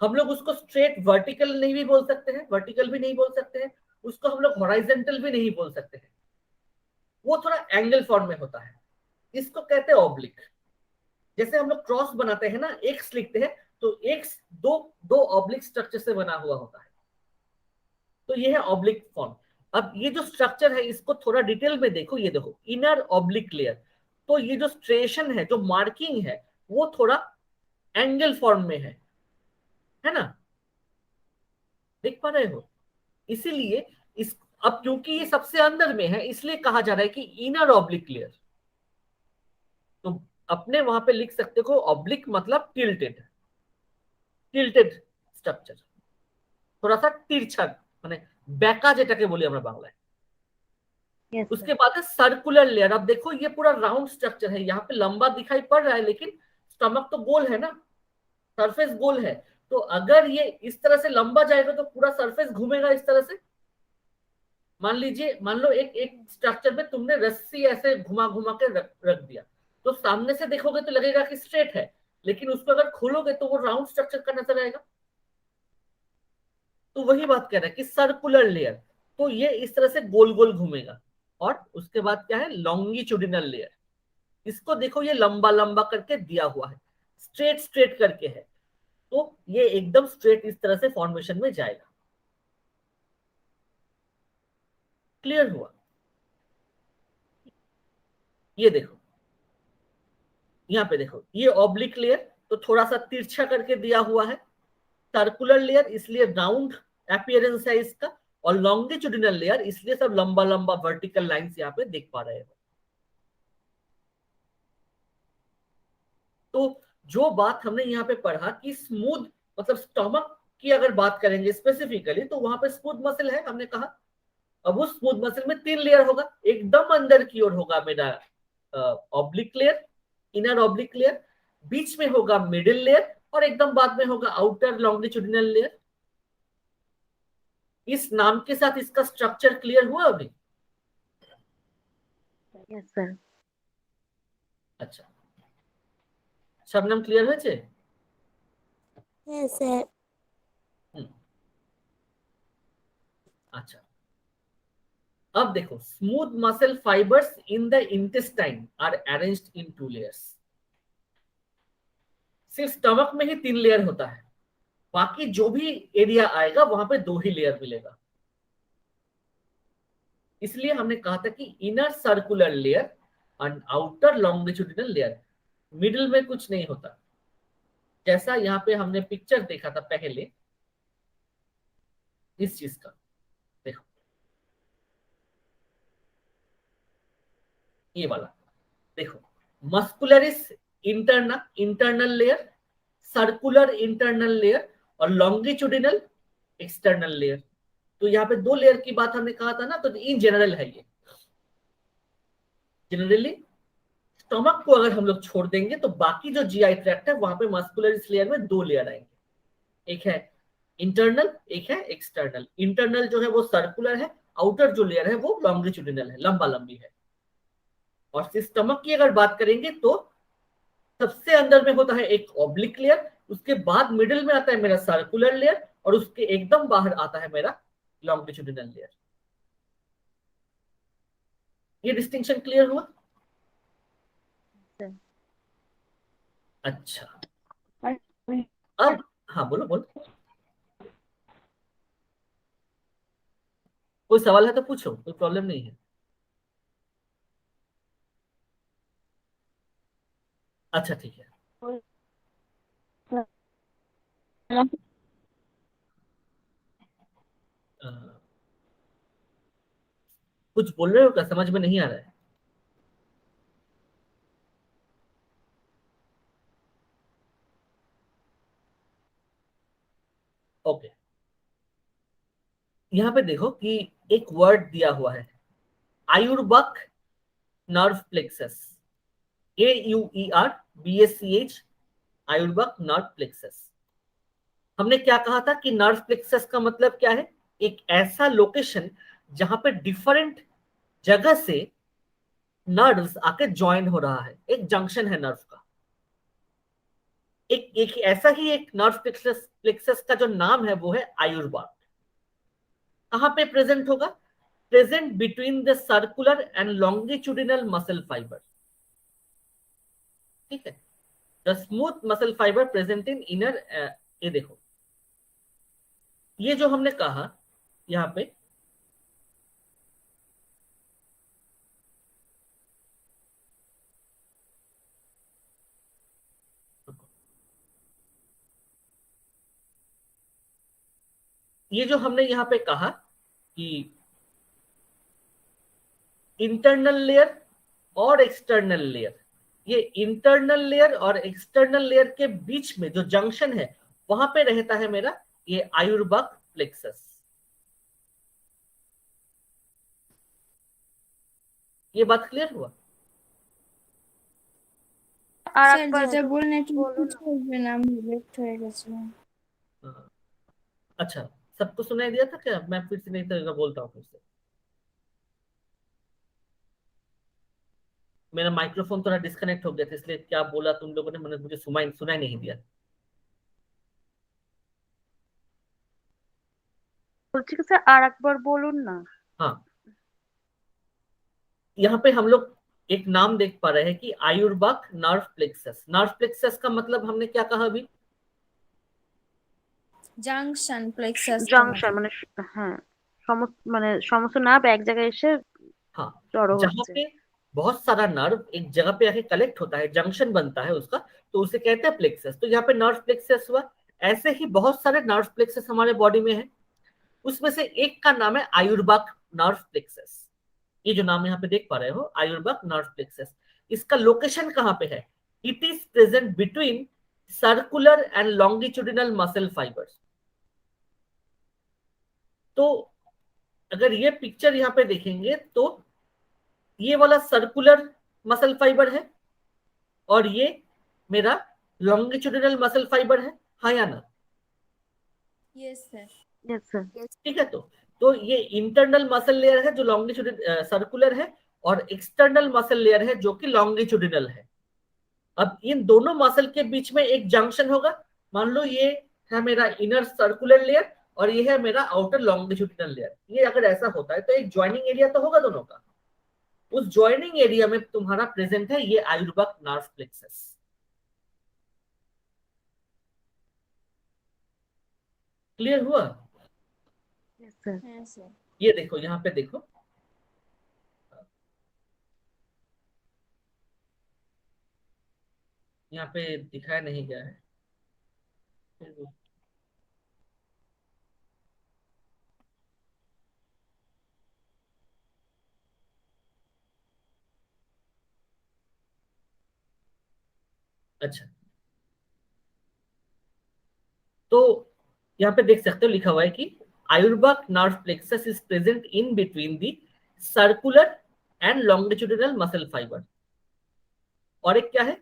S1: हम लोग उसको स्ट्रेट वर्टिकल नहीं भी बोल सकते हैं, वर्टिकल भी नहीं बोल सकते हैं, उसको हम लोग हॉराइजेंटल भी नहीं बोल सकते हैं, वो थोड़ा एंगल फॉर्म में होता है, इसको कहते हैं ऑब्लिक। जैसे हम लोग क्रॉस बनाते हैं ना, एक्स लिखते हैं, तो एक्स दो दो ऑब्लिक स्ट्रक्चर से बना हुआ होता है, तो ये है ऑब्लिक फॉर्म। अब ये जो स्ट्रक्चर है इसको थोड़ा डिटेल में देखो, ये देखो इनर ऑब्लिक लेयर, तो ये जो स्ट्रेशन है, जो मार्किंग है, वो थोड़ा एंगल फॉर्म में है ना, देख पा रहे हो? इसीलिए इस, अब क्योंकि ये सबसे अंदर में है इसलिए कहा जा रहा है कि इनर ऑब्लिक लेयर। तो अपने वहां पे लिख सकते हो ऑब्लिक मतलब टिल्टेड, टिल्टेड स्ट्रक्चर, थोड़ा सा तिरछा, माने बेका যেটাকে বলি আমরা বাংলায়।
S2: Yes, sir.
S1: उसके बाद है सर्कुलर लेयर। अब देखो ये पूरा राउंड स्ट्रक्चर है, यहाँ पे लंबा दिखाई पड़ रहा है लेकिन स्टमक तो गोल है ना, सरफेस गोल है, तो अगर ये इस तरह से लंबा जाएगा तो पूरा सरफेस घूमेगा इस तरह से। मान लीजिए, मान लो एक एक स्ट्रक्चर में तुमने रस्सी ऐसे घुमा घुमा के रख दिया, तो सामने से देखोगे तो लगेगा कि स्ट्रेट है, लेकिन उसको अगर खोलोगे तो वो राउंड स्ट्रक्चर का नजर आएगा। तो वही बात कह रहा है कि सर्कुलर लेयर, तो ये इस तरह से गोल गोल घूमेगा। और उसके बाद क्या है, लॉन्गिट्यूडिनल लेयर, इसको देखो ये लंबा लंबा करके दिया हुआ है, स्ट्रेट स्ट्रेट करके है, तो ये एकदम स्ट्रेट इस तरह से फॉर्मेशन में जाएगा। क्लियर हुआ? ये देखो, यहाँ पे देखो ये ऑब्लिक लेयर, तो थोड़ा सा तिरछा करके दिया हुआ है, सर्कुलर लेयर इसलिए राउंड अपीयरेंस है इसका, और लॉन्गिट्यूडिनल लेयर इसलिए सब लंबा लंबा वर्टिकल लाइंस यहाँ पे देख पा रहे हो। तो जो बात हमने यहाँ पे पढ़ा कि स्मूथ मतलब स्टमक की अगर बात करेंगे स्पेसिफिकली, तो वहां पे स्मूथ मसल है हमने कहा। अब उस स्मूथ मसल में 3 लेयर होगा, एकदम अंदर की ओर होगा मेरा oblique layer, inner oblique layer, बीच में होगा मिडिल लेयर, और एकदम बाद में होगा आउटर लॉन्गिट्यूडिनल लेयर। इस नाम के साथ इसका स्ट्रक्चर क्लियर हुआ अभी?
S2: Yes, sir.
S1: अच्छा, शबनम क्लियर হয়েছে?
S5: Yes, sir.
S1: अच्छा, अब देखो smooth muscle fibres in the intestine are arranged in 2 layers. सिर्फ स्टमक में ही 3 लेयर होता है, बाकी जो भी एरिया आएगा वहां पे 2 ही लेयर मिलेगा। इसलिए हमने कहा था कि inner circular layer and outer longitudinal layer, middle में कुछ नहीं होता। जैसा यहाँ पे हमने पिक्चर देखा था पहले इस चीज का, देखो ये वाला, देखो muscularis internal layer, circular internal layer, और लॉन्गिट्यूडिनल एक्सटर्नल लेयर। तो यहाँ पे 2 लेयर की बात हमने कहा था ना, तो इन जनरल है ये। जनरली स्टमक को अगर हम लोग छोड़ देंगे तो बाकी जो जीआई ट्रैक्ट है वहां पे मस्कुलरिस लेयर में 2 लेयर आएंगे, एक है इंटरनल, एक है एक्सटर्नल। इंटरनल जो है वो सर्कुलर है, आउटर जो लेयर है वो लॉन्गिट्यूडिनल है, लंबा लंबी है। और स्टमक की अगर बात करेंगे तो सबसे अंदर में होता है एक ऑब्लिक लेयर, उसके बाद मिडिल में आता है मेरा सर्कुलर लेयर, और उसके एकदम बाहर आता है मेरा लॉन्गिट्यूडिनल लेयर। ये डिस्टिंक्शन क्लियर हुआ? अच्छा, अब हाँ बोलो बोलो, कोई सवाल है तो पूछो, कोई प्रॉब्लम नहीं है। अच्छा ठीक है, कुछ बोल रहे हो क्या, समझ में नहीं आ रहा है? ओके, यहाँ पे देखो कि एक वर्ड दिया हुआ है, Auerbach nerve plexus, AUERBACH, Auerbach nerve plexus. हमने क्या कहा था कि नर्व प्लेक्सस का मतलब क्या है, एक ऐसा लोकेशन जहां पे डिफरेंट जगह से नर्व्स आके ज्वाइन हो रहा है, एक जंक्शन है नर्व का। एक ऐसा ही एक नर्व प्लेक्सस का जो नाम है वो है आयुर्बाग। कहां पे प्रेजेंट होगा? Present between the circular and longitudinal muscle fibre. ठीक है, the smooth muscle fibre present in inner, ये देखो, ये जो हमने कहा यहां पे, ये जो हमने यहां पे कहा कि इंटरनल लेयर और एक्सटर्नल लेयर, ये इंटरनल लेयर और एक्सटर्नल लेयर के बीच में जो जंक्शन है वहां पे रहता है मेरा ये आयुर्बक प्लेक्सस। ये बात क्लियर हुआ?
S2: আর
S3: স্যার
S2: একবার
S3: যেটা বললেন একটু
S2: বলো
S3: রিপিট
S2: না।
S3: করবেন, আমি লেফট হয়ে গেছিলাম।
S1: हाँ, अच्छा, सबको सुनाई दिया था क्या? मैं फिर से नहीं तो बोलता हूँ फिर से। मेरा माइक्रोफोन थोड़ा डिस्कनेक्ट हो गया था, इसलिए क्या बोला तुम लोगों ने, मैंने मुझे सुनाई नहीं दिया।
S2: বলছি কি স্যার আর একবার বলুন না।
S1: हाँ, यहाँ पे हम लोग एक नाम देख पा रहे हैं कि Auerbach nerve plexus. Nerve plexus का मतलब हमने क्या कहा अभी?
S3: জাংশন প্লেক্সাস का
S2: জংশন
S3: मतलब।
S2: মানে হ্যাঁ, সমস্ত নার্ভ এক জায়গায় এসে
S1: हाँ,
S2: জড়ো
S1: जहाँ
S2: হচ্ছে।
S1: पे बहुत सारा नर्व एक जगह पे आके कलेक्ट होता है, जंक्शन बनता है उसका, तो उसे कहते हैं प्लेक्सस। तो यहाँ पे नर्व प्लेक्सस हुआ। ऐसे ही बहुत सारे नर्व प्लेक्सस हमारे बॉडी में है, उसमें से एक का नाम है आयुर्बक नर्व प्लेक्सस। ये जो नाम यहाँ पे देख पा रहे हो, आयुर्बक नर्व प्लेक्सस, इसका लोकेशन कहाँ पे है? It is present between circular and longitudinal muscle fibres. तो अगर ये पिक्चर यहाँ पे देखेंगे तो ये वाला सर्कुलर मसल फाइबर है और ये मेरा लॉन्गिट्यूडिनल मसल फाइबर है, हाँ या ना?
S3: Yes sir.
S2: Yes sir.
S1: ठीक है, तो ये इंटरनल मसल लेयर है जो लॉन्गिट्यूडिनल सर्कुलर है, और एक्सटर्नल मसल लेयर है जो कि लॉन्गिट्यूडिनल है। अब इन दोनों मसल के बीच में एक जंक्शन होगा। मान लो ये है मेरा इनर सर्कुलर लेयर और ये है मेरा आउटर लॉन्गिट्यूडिनल लेयर। ये अगर ऐसा होता है तो एक ज्वाइनिंग एरिया तो होगा दोनों का। उस ज्वाइनिंग एरिया में तुम्हारा प्रेजेंट है ये आयुर्बक नर्व प्लेक्सस। क्लियर हुआ?
S2: Yes sir.
S3: हाँ सर।
S1: ये देखो, यहाँ पे देखो, यहाँ पे दिखाया नहीं गया है। अच्छा, तो यहाँ पे देख सकते हो लिखा हुआ है कि Auerbach nerve plexus is present in between the circular and longitudinal muscle fibre. और एक क्या है?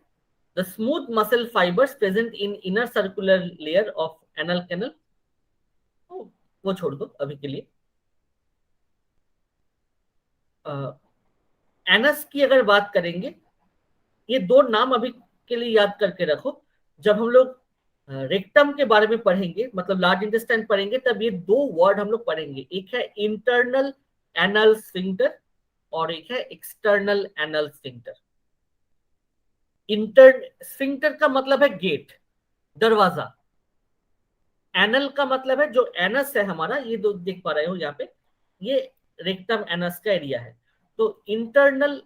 S1: The smooth muscle fibres present in inner circular layer of anal canal. वो छोड़ दो अभी के लिए। एनस की अगर बात करेंगे, ये दो नाम अभी के लिए याद करके रखो। जब हम लोग रेक्टम के बारे में पढ़ेंगे, मतलब लार्ज इंटेस्टाइन पढ़ेंगे, तब ये दो वर्ड हम लोग पढ़ेंगे। एक है इंटरनल एनल स्फिंक्टर और एक है external anal sphincter. Inter sphincter का मतलब है गेट, दरवाजा। एनल का मतलब है जो एनस है हमारा, ये दो देख पा रहे हो यहाँ पे, ये रेक्टम एनस का एरिया है। तो इंटरनल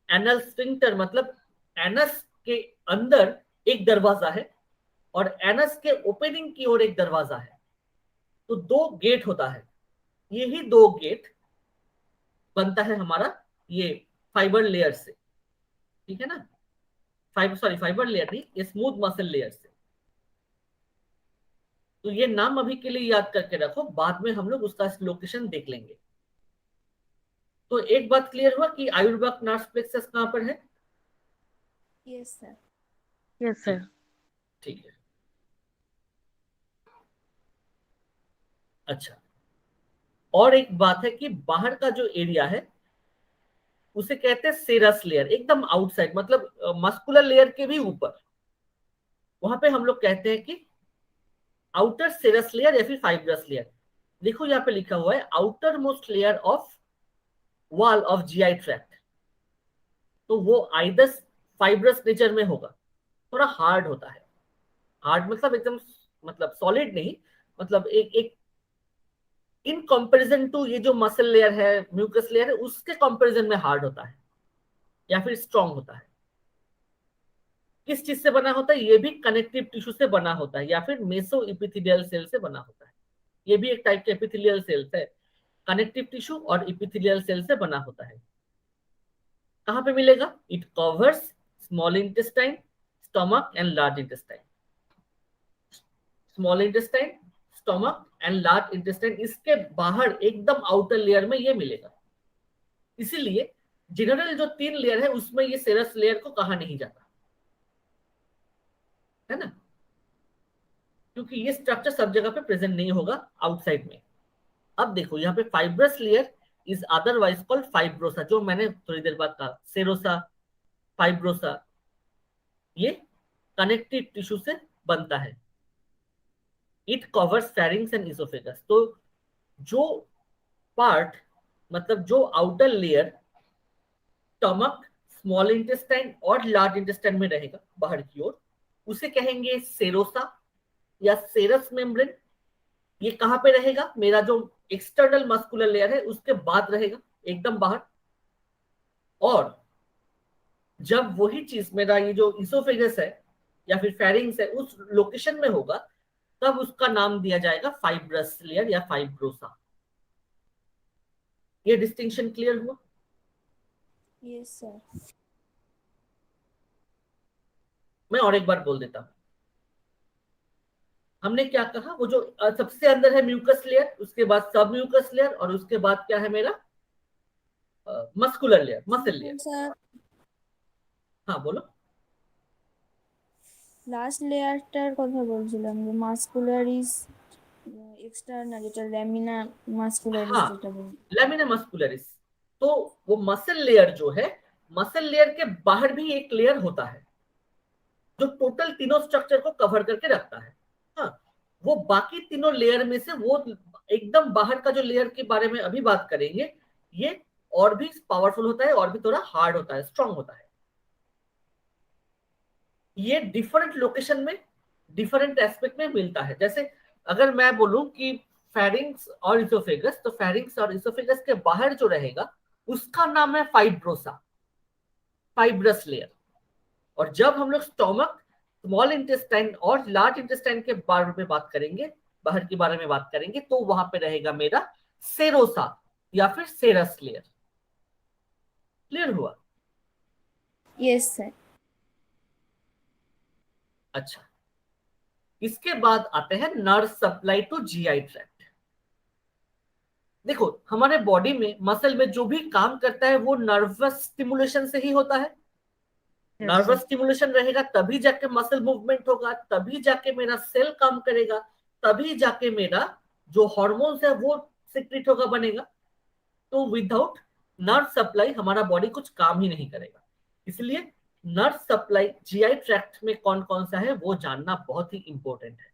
S1: एनल स्फिंक्टर मतलब एनस के अंदर एक दरवाजा है और एनस के ओपनिंग की ओर एक दरवाजा है। तो दो गेट होता है, यही दो गेट बनता है हमारा ये फाइबर लेयर से। ठीक है ना? फाइबर लेयर नहीं, ये स्मूथ मसल लेयर से। तो ये नाम अभी के लिए याद करके रखो, बाद में हम लोग उसका लोकेशन देख लेंगे। तो एक बात क्लियर हुआ कि आयुर्बक नर्व प्लेक्सस कहां पर है?
S3: Yes sir.
S2: Yes sir.
S1: ठीक है, अच्छा। और एक बात है कि बाहर का जो एरिया है उसे कहते हैं सेरस लेयर, एकदम आउटसाइड, मतलब मस्कुलर लेयर के भी ऊपर। वहां पे हम लोग कहते हैं कि आउटर सेरस लेयर या फिर फाइब्रस लेयर। देखो यहाँ पे लिखा हुआ है outer most layer of wall of GI tract, तो वो आइदर फाइब्रस नेचर में होगा, थोड़ा हार्ड होता है। हार्ड मतलब एकदम मतलब सॉलिड नहीं, मतलब एक एक इन कंपैरिजन टू ये जो मसल लेयर है, म्यूकस लेयर है, उसके कंपैरिजन में हार्ड होता है या फिर स्ट्रांग होता है। किस चीज से बना होता है? ये भी कनेक्टिव टिश्यू से बना होता है या फिर मेसो इपिथेलियल सेल से बना होता है। ये भी एक टाइप के एपिथेलियल सेल्स है, कनेक्टिव टिश्यू और इपिथेलियल सेल से बना होता है। कहां पे मिलेगा? It covers small intestine, stomach and large intestine. Small intestine, stomach and large intestine, इसके बाहर एकदम आउटर लेयर में ये मिलेगा। इसीलिए जनरल जो 3 लेयर है उसमें ये सेरस लेयर को कहा नहीं जाता है ना, क्योंकि ये स्ट्रक्चर सब जगह पे प्रेजेंट नहीं होगा आउटसाइड में। अब देखो यहाँ पे fibrous layer is otherwise called fibrosa, जो मैंने थोड़ी देर बाद कहा, सेरोसा, फाइब्रोसा, ये कनेक्टिव टिश्यू से बनता है। It covers pharynx and oesophagus. तो जो पार्ट मतलब जो outer layer stomach, small intestine और लार्ज इंटेस्टाइन में रहेगा बाहर की ओर, उसे कहेंगे सेरोसा या सेरस मेम्ब्रेन। ये कहां पे रहेगा? मेरा जो एक्सटर्नल मस्कुलर लेयर है उसके बाद रहेगा, एकदम बाहर। और जब वही चीज मेरा ये जो इसोफेगस है या फिर फेरिंग्स है उस लोकेशन में होगा, तब उसका नाम दिया जाएगा फाइब्रस लेयर या फाइब्रोसा। ये डिस्टिंक्शन क्लियर हुआ?
S3: Yes sir.
S1: मैं और एक बार बोल देता हूं। हमने क्या कहा? वो जो सबसे अंदर है म्यूकस लेयर, उसके बाद सब म्यूकस लेयर, और उसके बाद क्या है मेरा muscular layer, muscle layer.
S3: Sir
S1: हाँ बोलो।
S3: লাস্ট লেয়ারটার কথা বলছিলাম যে মাসকুলারিস এক্সটার্নাল, যেটা ল্যামিনা মাসকুলারিস
S1: हाँ,
S3: যেটা বলি।
S1: Lamina muscularis. तो वो मसल लेयर जो है, मसल लेयर के बाहर भी एक लेयर होता है जो टोटल तीनों स्ट्रक्चर को कवर करके रखता है। हाँ, वो बाकी तीनों लेयर में से वो एकदम बाहर का जो लेयर के बारे में अभी बात करेंगे, ये और भी पावरफुल होता है और भी थोड़ा हार्ड होता है, स्ट्रांग होता है। ये डिफरेंट लोकेशन में डिफरेंट एस्पेक्ट में मिलता है। जैसे अगर मैं बोलूं कि फेरिंग्स और इसोफेगस, तो फेरिंग्स और इसोफेगस के बाहर जो रहेगा उसका नाम है फाइब्रोसा, फाइब्रस लेयर। और जब हम लोग स्टोमक, स्मॉल इंटेस्टाइन और लार्ज इंटेस्टाइन के बारे में बात करेंगे, बाहर के बारे में बात करेंगे, तो वहां पे रहेगा मेरा सेरोसा या फिर सेरस लेयर। क्लियर हुआ?
S3: Yes sir.
S1: अच्छा, इसके बाद आते हैं nerve supply to GI tract. देखो हमारे बॉडी में मसल में जो भी काम करता है वो नर्वस स्टिमुलेशन से ही होता है। नर्वस स्टिमुलेशन रहेगा तभी जाके मसल मूवमेंट होगा, तभी जाके मेरा सेल काम करेगा, तभी जाके मेरा जो हार्मोन्स है वो सिक्रेट होगा, बनेगा। तो विदाउट नर्व सप्लाई हमारा बॉडी कुछ काम ही नहीं करेगा। इसलिए नर्व सप्लाई जीआई ट्रैक्ट में कौन कौन सा है वो जानना बहुत ही इंपॉर्टेंट है।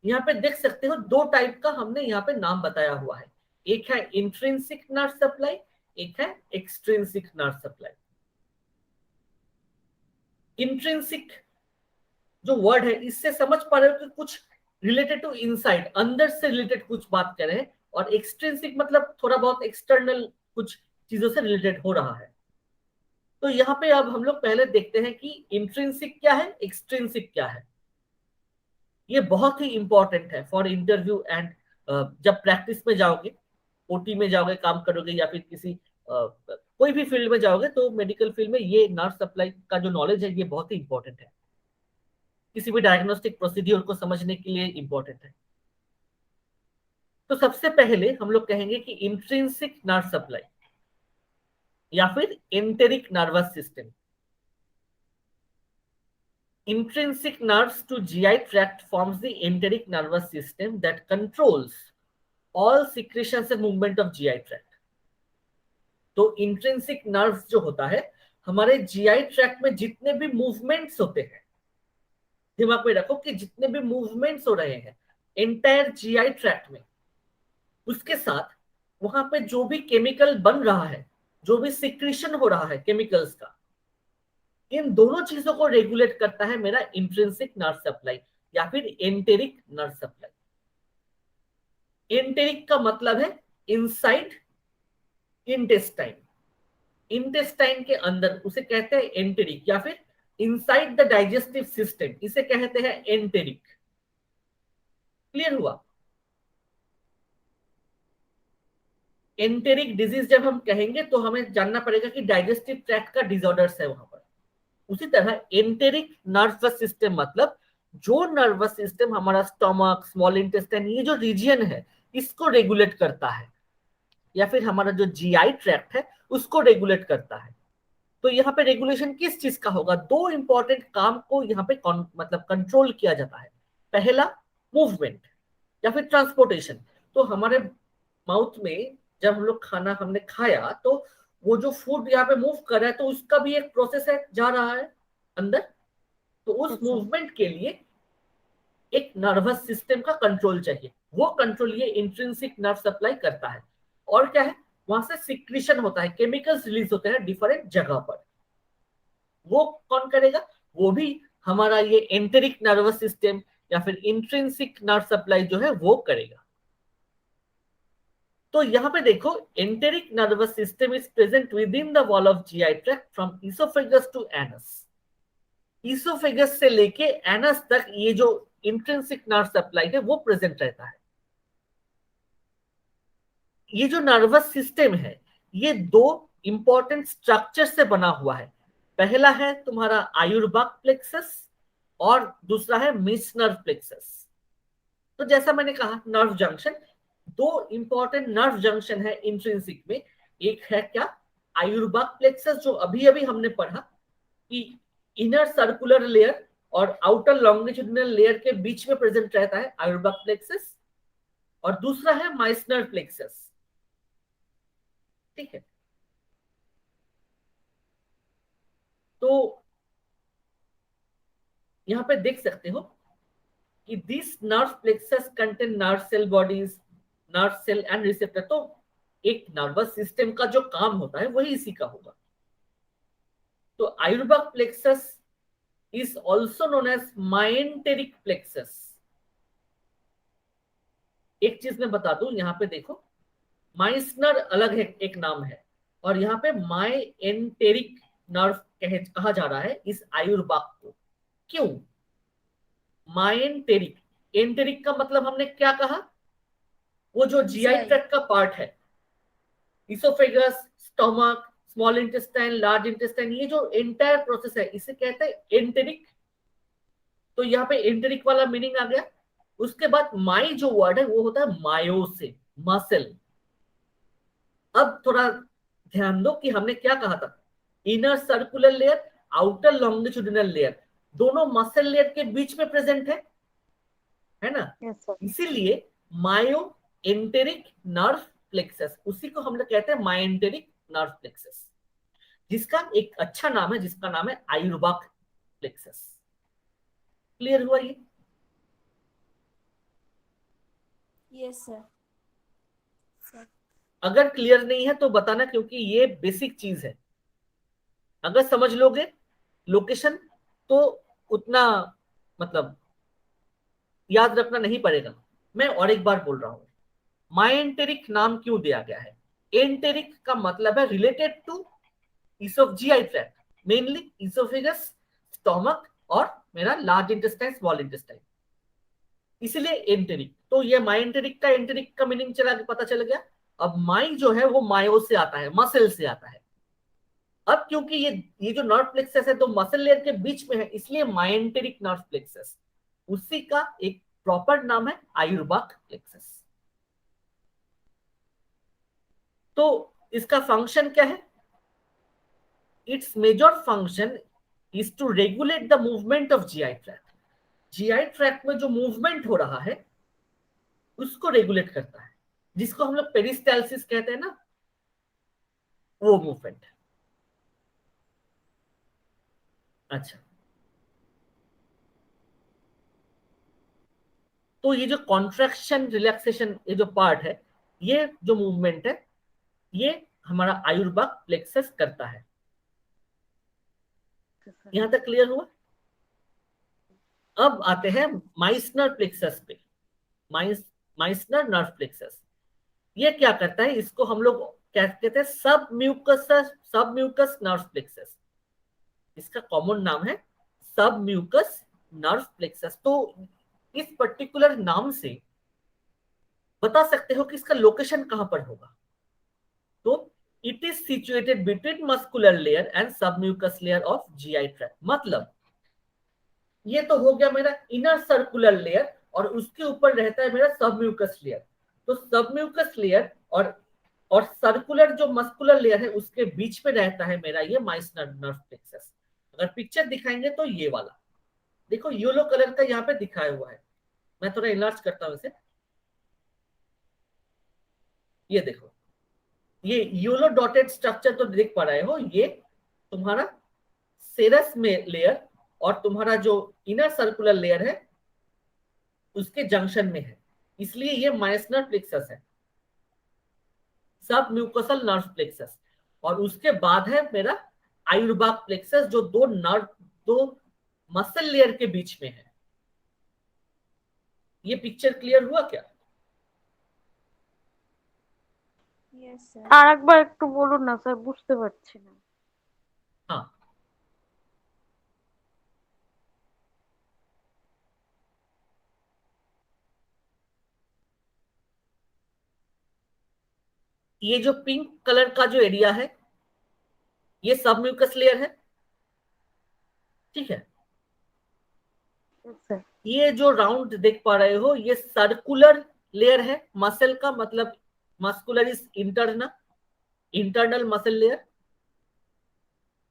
S1: यहाँ पे देख सकते हो 2 टाइप का हमने यहाँ पे नाम बताया हुआ है। एक है इंट्रिंसिक नर्व सप्लाई, एक है एक्सट्रिंसिक नर्व सप्लाई। इंट्रिंसिक जो वर्ड है इससे समझ पा रहे हो कि कुछ रिलेटेड टू इनसाइड, अंदर से रिलेटेड कुछ बात कर रहे हैं, और एक्सट्रिंसिक मतलब थोड़ा बहुत एक्सटर्नल कुछ चीजों से रिलेटेड हो रहा है। तो यहाँ पे अब हम लोग पहले देखते हैं कि इंट्रिंसिक क्या है, एक्सट्रिंसिक क्या है। ये बहुत ही इंपॉर्टेंट है फॉर इंटरव्यू एंड जब प्रैक्टिस में जाओगे, ओटी में जाओगे, काम करोगे, या फिर किसी कोई भी फील्ड में जाओगे, तो मेडिकल फील्ड में ये नर्व सप्लाई का जो नॉलेज है ये बहुत ही इंपॉर्टेंट है। किसी भी डायग्नोस्टिक प्रोसीड्यूर को समझने के लिए इंपॉर्टेंट है। तो सबसे पहले हम लोग कहेंगे कि इंट्रिंसिक नर्व सप्लाई या फिर enteric nervous system. Intrinsic nerves to GI tract forms the enteric nervous system that controls all secretions and movement of GI tract. तो intrinsic nerves जो होता है, हमारे GI tract में जितने भी मूवमेंट्स होते हैं दिमाग में रखो कि जितने भी मूवमेंट्स हो रहे हैं एंटायर जीआई ट्रैक्ट में, उसके साथ वहां पे जो भी केमिकल बन रहा है, जो भी सिक्रीशन हो रहा है केमिकल्स का, इन दोनों चीजों को रेगुलेट करता है मेरा इंट्रिंसिक नर्व सप्लाई या फिर एंटेरिक नर्व सप्लाई। एंटेरिक का मतलब है इनसाइड इंटेस्टाइन, इंटेस्टाइन के अंदर, उसे कहते हैं एंटेरिक, या फिर इनसाइड द डाइजेस्टिव सिस्टम, इसे कहते हैं एंटेरिक। क्लियर हुआ? एंटेरिक डिजीज जब हम कहेंगे तो हमें जानना पड़ेगा कि डाइजेस्टिव ट्रैक्ट का डिसऑर्डर्स है वहां पर। उसी तरह एंटेरिक नर्वस सिस्टम मतलब जो नर्वस सिस्टम हमारा स्टमक, स्मॉल इंटेस्टाइन, ये जो रीजन है इसको रेगुलेट करता है, या फिर हमारा जो जीआई ट्रैक्ट है उसको रेगुलेट करता है। तो यहाँ पे रेगुलेशन किस चीज का होगा? दो इंपॉर्टेंट काम को यहाँ पे मतलब कंट्रोल किया जाता है। पहला मूवमेंट या फिर ट्रांसपोर्टेशन। तो हमारे माउथ में जब हम लोग खाना हमने खाया तो वो जो फूड यहाँ पे मूव कर रहा है तो उसका भी एक प्रोसेस है, जा रहा है अंदर। तो उस मूवमेंट के लिए एक नर्वस सिस्टम का कंट्रोल चाहिए, वो कंट्रोल ये इंट्रिंसिक नर्व सप्लाई करता है। और क्या है, वहां से सिक्रीशन होता है, केमिकल्स रिलीज होते हैं डिफरेंट जगह पर। वो कौन करेगा? वो भी हमारा ये एंटेरिक नर्वस सिस्टम या फिर इंट्रिंसिक नर्व सप्लाई जो है वो करेगा। तो यहां पे देखो, enteric nervous system is present within the wall of GI tract from oesophagus to anus. Oesophagus से लेके एनस तक ये जो इंट्रिंसिक नर्व सप्लाई है वो प्रेजेंट रहता है। ये जो नर्वस सिस्टम है ये दो इंपॉर्टेंट स्ट्रक्चर से बना हुआ है। पहला है तुम्हारा आयुर्बाक प्लेक्सस और दूसरा है मिसनर्व प्लेक्सस। तो जैसा मैंने कहा, नर्व जंक्शन, दो इंपॉर्टेंट नर्व जंक्शन है इंट्रिंसिक में। एक है क्या? आयुर्बाक प्लेक्सस, जो अभी अभी हमने पढ़ा कि इनर सर्कुलर लेयर और आउटर लॉन्गिट्यूडिनल लेयर के बीच में प्रेजेंट रहता है आयुर्बाक प्लेक्सस। और दूसरा है माइसनर प्लेक्सस। ठीक है, तो यहां पे देख सकते हो कि this nerve plexus contain nerve cell bodies, nerve cell and receptor. तो एक नर्वस सिस्टम का जो काम होता है वही इसी का होगा। तो Auerbach plexus is also known as myenteric plexus. एक चीज मैं बता दूं, यहां पे देखो, माइसनर अलग है, एक नाम है, और यहाँ पे माई एंटेरिक नर्व कहा जा रहा है इस आयुर्बाक को। क्यों माइंटेरिक? एंटेरिक का मतलब हमने क्या कहा? वो जो जीआई ट्रैक्ट का पार्ट है, oesophagus, stomach, small intestine, large intestine, ये जो एंटायर प्रोसेस है इसे कहते हैं एंटेरिक। तो यहाँ पे एंटेरिक वाला मीनिंग आ गया। उसके बाद माई जो वर्ड है वो होता है मायो से, मसल। अब थोड़ा ध्यान दो कि हमने क्या कहा था, inner circular layer, outer longitudinal layer, दोनों मसल लेयर के बीच में प्रेजेंट है ना? इसीलिए मायो एंटेरिक नर्व प्लेक्सस, उसी को हम लोग कहते हैं मायोएंटेरिक नर्व प्लेक्सस, जिसका एक अच्छा नाम है, जिसका नाम है आयुर्बाक प्लेक्सस। क्लियर हुआ ये?
S3: Yes sir.
S1: अगर क्लियर नहीं है तो बताना, क्योंकि ये बेसिक चीज है। अगर समझ लोगे लोकेशन तो उतना मतलब याद रखना नहीं पड़ेगा। मैं और एक बार बोल रहा हूं, मायोएंटेरिक नाम क्यों दिया गया है? एंटेरिक का मतलब है related to GI tract, mainly oesophagus, stomach और मेरा लार्ज इंटेस्टाइन, स्मॉल इंटेस्टाइन, इसलिए एंटेरिक। तो ये मायोएंटेरिक का एंटेरिक का मीनिंग चला पता चल गया। अब माई जो है वो मायो से आता है, मसल से आता है। अब क्योंकि ये जो नर्व प्लेक्सस है तो मसल लेयर के बीच में है, इसलिए मायोएंटेरिक नर्व प्लेक्सस, उसी का एक प्रॉपर नाम है आयुर्बाक प्लेक्सस। तो इसका फंक्शन क्या है? Its major function is to regulate the movement of GI tract. GI tract में जो मूवमेंट हो रहा है उसको रेगुलेट करता है, जिसको हम लोग पेरिस्टाल्सिस कहते हैं ना, वो मूवमेंट। अच्छा, तो ये जो कॉन्ट्रैक्शन रिलैक्सेशन ये जो पार्ट है, ये जो मूवमेंट है, ये हमारा आयुर्बाग प्लेक्सस करता है। यहां तक क्लियर हुआ? अब आते हैं माइसनर प्लेक्सस पे। माइसनर नर्व प्लेक्सस ये क्या करता है, इसको हम लोग क्या कहते हैं, सब म्यूकस नर्व प्लेक्सस। इसका कॉमन नाम है सब म्यूकस नर्व प्लेक्सस। तो इस पर्टिकुलर नाम से बता सकते हो कि इसका लोकेशन कहां पर होगा। तो it is situated between muscular layer and submucous layer of GI tract. मतलब ये तो हो गया मेरा इनर सर्कुलर लेयर, और उसके ऊपर रहता है मेरा सब म्यूकस लेयर। तो सब म्यूकस लेयर और सर्कुलर जो मस्कुलर लेयर है उसके बीच में रहता है मेरा ये माइसनर नर्व प्लेक्सस। अगर पिक्चर दिखाएंगे तो ये वाला देखो, येलो कलर का यहाँ पे दिखाया हुआ है। मैं थोड़ा इनलार्ज करता हूं इसे। ये देखो, ये येलो डॉटेड स्ट्रक्चर तो देख पा रहे हो, ये तुम्हारा सेरस में लेयर और तुम्हारा जो इनर सर्कुलर लेयर है उसके जंक्शन में है, इसलिए ये माइसनर प्लेक्सस है, सब म्यूकोसल नर्व प्लेक्सस। और उसके बाद है मेरा आयुर्बाग प्लेक्सस, जो दो मसल लेयर के बीच में है। ये पिक्चर क्लियर हुआ क्या?
S2: আর একবার একটু বলুন না স্যার, বুঝতে পারছি না।
S1: हाँ, ये जो पिंक कलर का जो एरिया है ये सब म्यूकस लेयर है, ठीक है।
S2: স্যার
S1: ये जो राउंड देख पा रहे हो ये सर्कुलर लेयर है मसल का, मतलब muscular is internal muscle layer.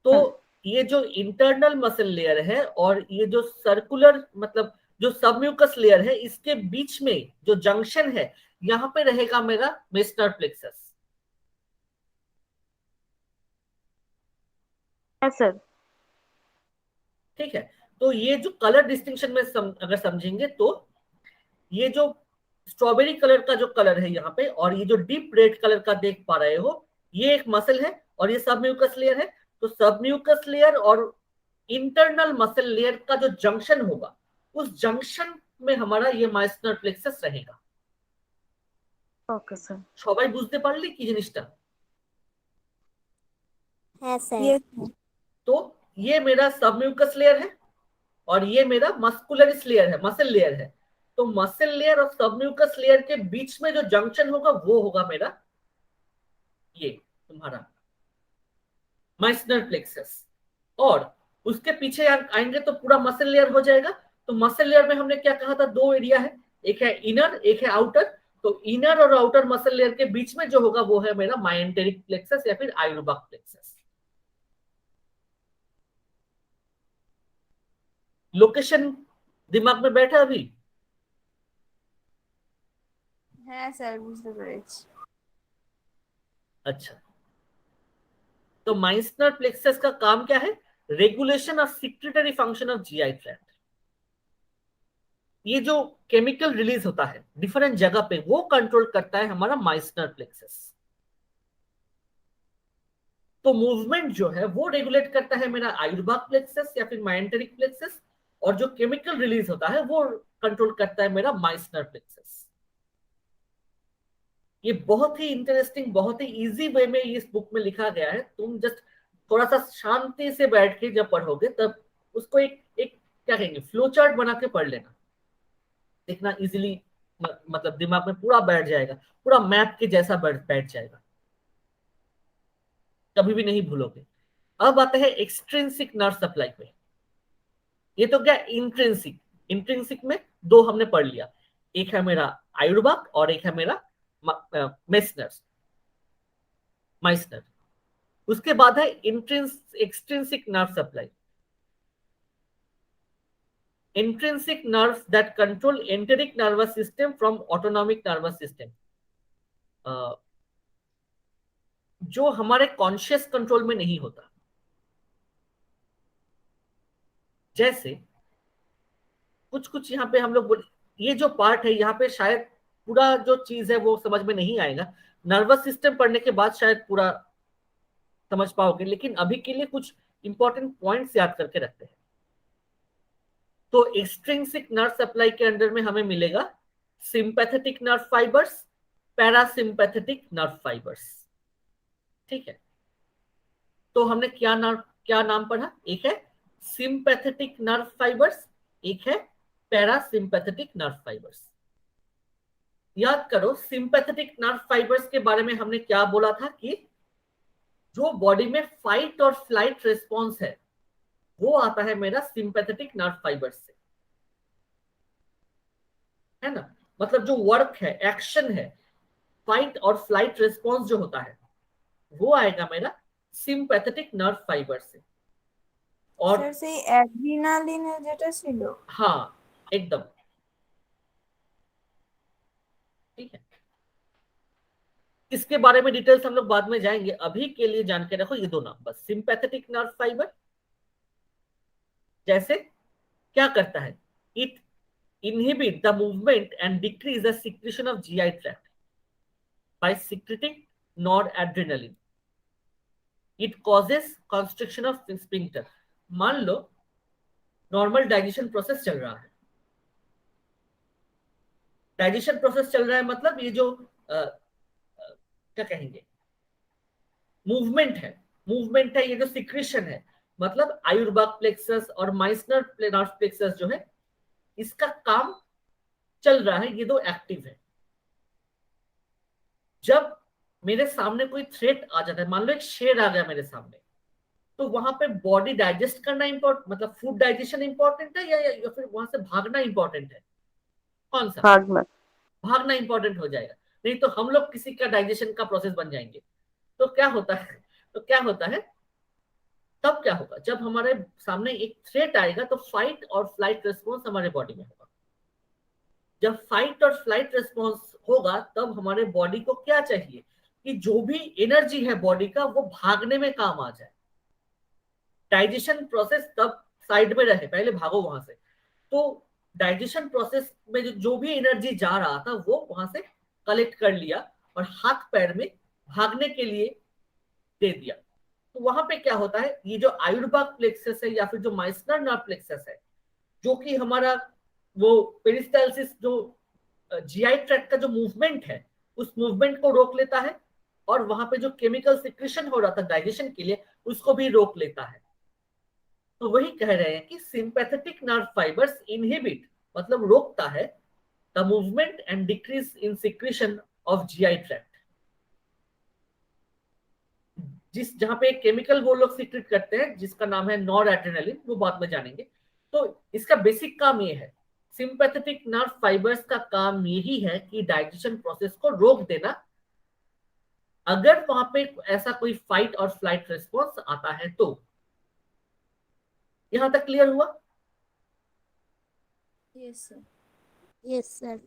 S1: तो ये जो इंटरनल मसल लेयर है और ये जो सर्कुलर मतलब जो सबम्यूकस लेयर है, इसके बीच में जो जंक्शन है यहां पे रहेगा मेरा मेस्नर प्लेक्सस।
S2: হ্যাঁ স্যার।
S1: ठीक है, तो ये जो कलर डिस्टिंक्शन में अगर समझेंगे तो ये जो स्ट्रॉबेरी कलर का जो कलर है यहाँ पे, और ये जो डीप रेड कलर का देख पा रहे हो, ये एक मसल है और ये सब म्यूकस लेयर है। तो सब म्यूकस लेयर और इंटरनल मसल लेयर का जो जंक्शन होगा, उस जंक्शन में हमारा ये माइसनर प्लेक्सस रहेगा।
S2: Okay sir.
S1: সবাই বুঝতে পারলি কি জিনিসটা?
S5: হ্যাঁ স্যার।
S1: तो ये मेरा सब म्यूकस लेयर है और ये मेरा मस्कुलरिस लेयर है, मसल लेयर है। तो मसल लेयर और सब म्यूकस लेयर के बीच में जो जंक्शन होगा वो होगा मेरा ये तुम्हारा माइसनर प्लेक्सस। और उसके पीछे आएंगे तो पूरा मसल लेयर हो जाएगा। तो मसल लेयर में हमने क्या कहा था, दो एरिया है, एक है इनर एक है आउटर। तो इनर और आउटर मसल लेयर के बीच में जो होगा वो है मेरा माइंटेरिक प्लेक्सस या फिर आयुर्बाग प्लेक्सस। लोकेशन दिमाग में बैठा अभी?
S3: হ্যাঁ স্যার, বুঝতে পেরেছি।
S1: अच्छा, तो माइसनर प्लेक्सस का काम क्या है? Regulation of secretory function of GI tract. ये जो केमिकल रिलीज होता है डिफरेंट जगह पे वो कंट्रोल करता है हमारा माइसनर प्लेक्सस। तो मूवमेंट जो है वो रेगुलेट करता है मेरा आयुर्बाग प्लेक्सस या फिर माइंटेरिक प्लेक्सस, और जो केमिकल रिलीज होता है वो कंट्रोल करता है मेरा माइसनर प्लेक्सस। ये बहुत ही इंटरेस्टिंग, बहुत ही इजी वे में इस बुक में लिखा गया है। तुम जस्ट थोड़ा सा शांति से बैठ के जब पढ़ोगे तब उसको एक क्या कहेंगे, फ्लो चार्ट बना के पढ़ लेना, देखना इजीली मतलब दिमाग में पूरा बैठ जाएगा, पूरा मैप के जैसा बैठ जाएगा, कभी भी नहीं भूलोगे। अब आते हैं एक्सट्रिंसिक नर्व सप्लाई पे। ये तो क्या इंट्रिंसिक, इंट्रिंसिक में दो हमने पढ़ लिया, एक है मेरा आयुर्बाग और एक है मेरा माइसनर। उसके बाद है extrinsic nerve supply. Intrinsic nerves that control enteric nervous system from autonomic nervous system, जो हमारे कॉन्शियस कंट्रोल में नहीं होता। जैसे कुछ कुछ यहाँ पे हम लोग ये जो पार्ट है यहाँ पे शायद पूरा जो चीज है वो समझ में नहीं आएगा, नर्वस सिस्टम पढ़ने के बाद शायद पूरा समझ पाओगे, लेकिन अभी के लिए कुछ इंपॉर्टेंट पॉइंट्स याद करके रखते हैं। तो एक्सट्रिंसिक नर्व सप्लाई के अंदर में हमें मिलेगा sympathetic nerve fibres, parasympathetic nerve fibres. ठीक है, तो हमने क्या नाम पढ़ा? एक है सिंपैथेटिक नर्व फाइबर्स, एक है पैरासिम्पैथेटिक नर्व फाइबर्स। याद करो सिंपैथेटिक नर्व फाइबर्स के बारे में हमने क्या बोला था कि जो बॉडी में फाइट और फ्लाइट रिस्पॉन्स है वो आता है मेरा सिंपैथेटिक नर्व फाइबर्स से, है ना। मतलब जो वर्क है, एक्शन है, फाइट और फ्लाइट रिस्पॉन्स जो होता है वो आएगा मेरा सिंपैथेटिक नर्व फाइबर से। और
S6: স্যার সেই অ্যাড্রিনালিনের যেটা ছিল
S1: हाँ एकदम ठीक है, इसके बारे में डिटेल्स हम लोग बाद में जाएंगे, अभी के लिए जान के रखो ये दो नाम बस। सिंपैथेटिक नर्व फाइबर जैसे क्या करता है, it inhibit the movement and decrease the secretion of GI tract by secreting noradrenaline. It causes constriction of sphincter. मान लो नॉर्मल डाइजेशन प्रोसेस चल रहा है, डाइजेशन प्रोसेस चल रहा है मतलब ये जो क्या कहेंगे, मूवमेंट है, ये जो सिक्रेशन है, मतलब आयुर्बाग प्लेक्सस और माइसनर नर्व प्लेक्सस जो है इसका काम चल रहा है, ये दो एक्टिव है। जब मेरे सामने कोई थ्रेट आ जाता है, मान लो एक शेर आ गया मेरे सामने, तो वहां पे बॉडी डाइजेस्ट करना इंपॉर्टेंट, मतलब फूड डाइजेशन इंपॉर्टेंट है या फिर वहां से भागना इंपॉर्टेंट है? कौन सा? भागना इंपॉर्टेंट हो जाएगा, नहीं तो हम लोग किसी का डाइजेशन का प्रोसेस बन जाएंगे। तो क्या होता है तब क्या होगा, जब हमारे सामने एक थ्रेट आएगा तो फाइट और फ्लाइट रिस्पॉन्स हमारे बॉडी में होगा। जब फाइट और फ्लाइट रिस्पॉन्स होगा तब हमारे बॉडी को क्या चाहिए कि जो भी एनर्जी है बॉडी का वो भागने में काम आ जाए। डाइजेशन प्रोसेस तब साइड में रहे, पहले भागो वहां से। तो डाइजेशन प्रोसेस में जो भी एनर्जी जा रहा था वो वहां से कलेक्ट कर लिया और हाथ पैर में भागने के लिए दे दिया। तो वहां पे क्या होता है, ये जो आयुर्बाग प्लेक्सस है या फिर जो माइसनर नर्व प्लेक्सस है, जो कि हमारा वो पेरिस्टालसिस जो जीआई ट्रैक्ट का जो मूवमेंट है उस मूवमेंट को रोक लेता है और वहां पे जो केमिकल सिक्रेशन हो रहा था डाइजेशन के लिए उसको भी रोक लेता है। तो वही कह रहे हैं कि सिंपैथेटिक नर्व फाइबर्स इनहिबिट मतलब रोकता है the movement and decrease in secretion of GI tract. जहां पे एक केमिकल वो लोग सीक्रेट करते हैं जिसका नाम है नॉरएड्रेनालिन, वो बाद में जानेंगे। तो इसका बेसिक काम ये है, सिंपैथेटिक नर्व फाइबर्स का काम यही है कि डाइजेशन प्रोसेस को रोक देना अगर वहां पे ऐसा कोई फाइट और फ्लाइट रिस्पॉन्स आता है तो। यहां तक क्लियर हुआ?
S3: Yes sir.
S5: Yes, sir.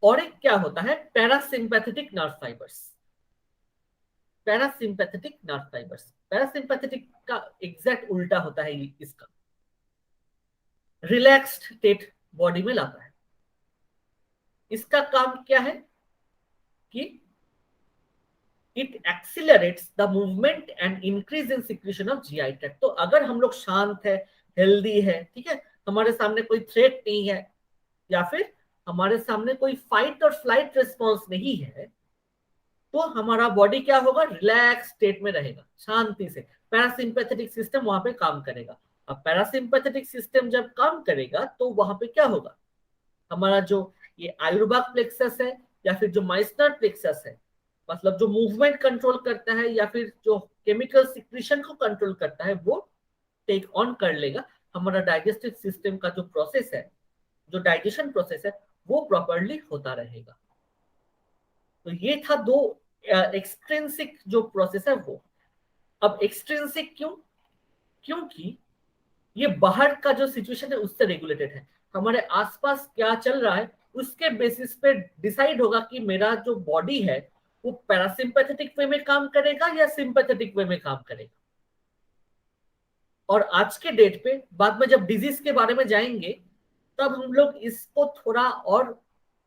S1: और एक क्या होता है, parasympathetic nerve fibres. Parasympathetic nerve fibres, parasympathetic का एग्जैक्ट उल्टा होता है इसका, रिलैक्स्ड स्टेट बॉडी में लाता है। इसका काम क्या है कि it accelerates the movement and increase in secretion of GI tract. तो अगर हम लोग शांत है, हेल्दी है, ठीक है, हमारे सामने कोई थ्रेट नहीं है या फिर हमारे सामने कोई फाइट और फ्लाइट रिस्पॉन्स नहीं है, तो हमारा बॉडी क्या होगा, रिलैक्स स्टेट में रहेगा, शांति से। पैरासिम्पैथेटिक सिस्टम वहां पे काम करेगा। अब पैरासिम्पैथेटिक सिस्टम जब काम करेगा तो वहां पे क्या होगा, हमारा जो ये आयुर्बाग प्लेक्सस है या फिर जो माइसनर प्लेक्सस है, मतलब जो मूवमेंट कंट्रोल करता है या फिर जो केमिकल सिक्रेशन को कंट्रोल करता है, वो टेक ऑन कर लेगा। हमारा डाइजेस्टिव सिस्टम का जो प्रोसेस है, जो डाइजेशन प्रोसेस है, वो प्रॉपरली होता रहेगा। तो ये था दो एक्सट्रिंसिक जो प्रोसेस है वो। अब एक्सट्रिंसिक क्योंकि ये बाहर का जो सिचुएशन है उससे रेगुलेटेड है, हमारे आसपास क्या चल रहा है उसके बेसिस पे डिसाइड होगा कि मेरा जो बॉडी है वो पैरासिम्पैथेटिक वे में काम करेगा या सिंपैथेटिक वे में काम करेगा। और आज के डेट पे बाद में जब डिजीज के बारे में जाएंगे तब हम लोग इसको थोड़ा और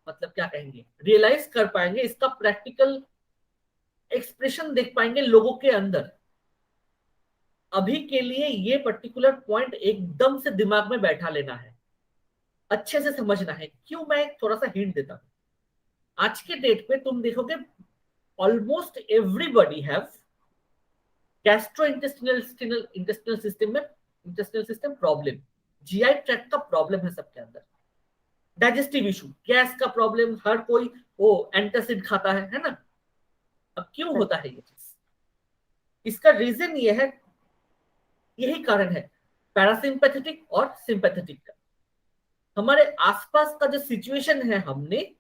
S1: मतलब क्या कहेंगे, रियलाइज कर पाएंगे, इसका प्रैक्टिकल एक्सप्रेशन देख पाएंगे लोगों के अंदर। अभी के लिए ये पर्टिकुलर पॉइंट एकदम से दिमाग में बैठा लेना है, अच्छे से समझना है। क्यों, मैं एक थोड़ा सा हिंट देता हूं। आज के डेट पे तुम देखोगे almost everybody have gastrointestinal intestinal system में intestinal system problem, GI tract का प्रॉब्लम है सबके अंदर। डाइजेस्टिव इशू, गैस का प्रॉब्लम, हर कोई वो एंटासिड खाता है ना। अब क्यों होता है ये चीज, इसका रीजन ये है, यही कारण है पैरासिम्पैथेटिक और सिंपैथेटिक का। हमारे आसपास का जो सिचुएशन है, हमने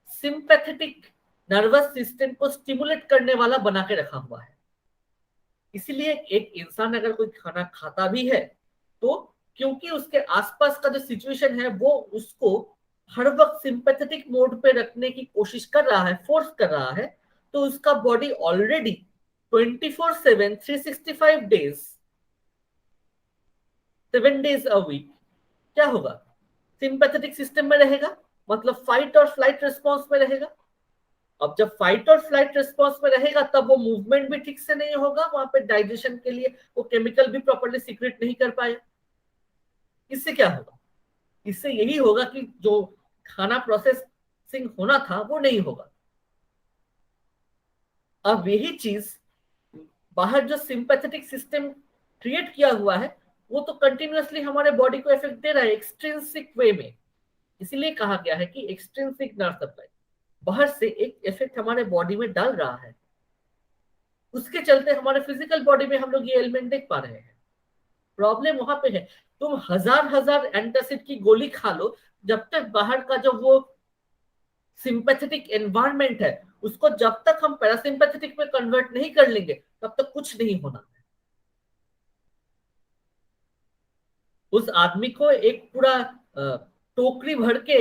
S1: सिंपैथेटिक नर्वस सिस्टम को स्टिमुलेट करने वाला बना के रखा हुआ है। इसीलिए एक इंसान अगर कोई खाना खाता भी है तो क्योंकि उसके आसपास का जो सिचुएशन है वो उसको हर वक्त सिंपैथेटिक मोड पे रखने की कोशिश कर रहा है, फोर्स कर रहा है, तो उसका body already 24/7 365 days 7 days a week क्या होगा, सिंपैथेटिक सिस्टम में रहेगा, मतलब फाइट और फ्लाइट रिस्पॉन्स में रहेगा। अब जब फाइट और फ्लाइट रिस्पॉन्स में रहेगा तब वो मूवमेंट भी ठीक से नहीं होगा, वहां पे डाइजेशन के लिए वो केमिकल भी प्रॉपर्ली सीक्रेट नहीं कर पाएगा। इससे क्या होगा, इससे यही होगा कि जो खाना प्रोसेसिंग होना था वो नहीं होगा। अब यही चीज बाहर जो सिंपैथेटिक सिस्टम क्रिएट किया हुआ है वो तो कंटिन्यूअसली हमारे बॉडी को इफेक्ट दे रहा है एक्सट्रिंसिक वे में। इसीलिए कहा गया है कि एक्सट्रिंसिक नर्व सप्लाई बाहर से एक इफेक्ट हमारे बॉडी में डाल रहा है, उसके चलते हमारे फिजिकल बॉडी में हम लोग ये एलिमेंट देख पा रहे हैं। प्रॉब्लम वहां पे है, तुम हजार हजार एंटासिड की गोली खा लो, जब तक बाहर का जो वो सिंपैथेटिक एनवायरनमेंट है उसको जब तक हम पैरासिम्पैथेटिक में कन्वर्ट नहीं कर लेंगे तब तक कुछ नहीं होना। उस आदमी को एक पूरा टोकरी भर के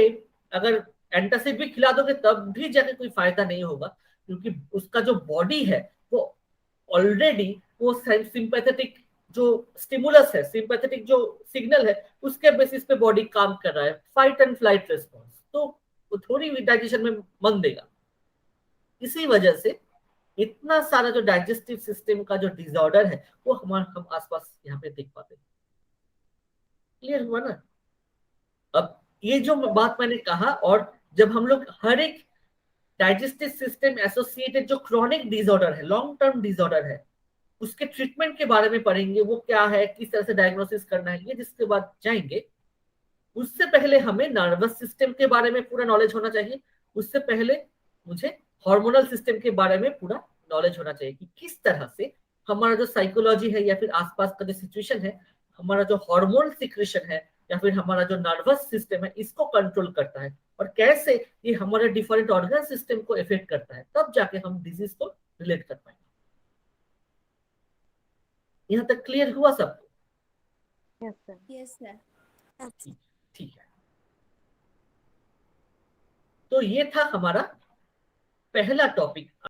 S1: अगर एंटासिड भी खिला दोगे तब भी जाके कोई फायदा नहीं होगा, क्योंकि उसका जो बॉडी है वो ऑलरेडी वो सिंपैथेटिक जो स्टिमुलस है, सिंपैथेटिक जो सिग्नल है उसके बेसिस पे बॉडी काम कर रहा है, फाइट एंड फ्लाइट रिस्पॉन्स, तो वो थोड़ी डाइजेशन में मन देगा। इसी वजह से इतना सारा जो डाइजेस्टिव सिस्टम का जो डिसऑर्डर है वो हम आसपास यहाँ पे देख पाते हैं। क्लियर हुआ ना। अब ये जो बात मैंने कहा, और जब हम लोग हर एक डाइजेस्टिव सिस्टम एसोसिएटेड जो क्रॉनिक डिसऑर्डर है, लॉन्ग टर्म डिसऑर्डर है, उसके ट्रीटमेंट के बारे में पढ़ेंगे, वो क्या है, किस तरह से डायग्नोसिस करना है, ये जिसके बाद जाएंगे, उससे पहले हमें नर्वस सिस्टम के बारे में पूरा नॉलेज होना चाहिए। उससे पहले मुझे हार्मोनल सिस्टम के बारे में पूरा नॉलेज होना चाहिए कि किस तरह से हमारा जो साइकोलॉजी है या फिर आसपास का जो सिचुएशन है, हमारा जो हार्मोन सिक्रेशन है या फिर हमारा जो नर्वस सिस्टम है इसको कंट्रोल करता है, और कैसे ये हमारे डिफरेंट ऑर्गन सिस्टम को इफेक्ट करता है, तब जाके हम डिजीज को रिलेट कर पाएंगे। यहाँ तक क्लियर हुआ सबको?
S2: Yes sir.
S3: Yes sir.
S1: ठीक है, तो ये था हमारा पहला टॉपिक।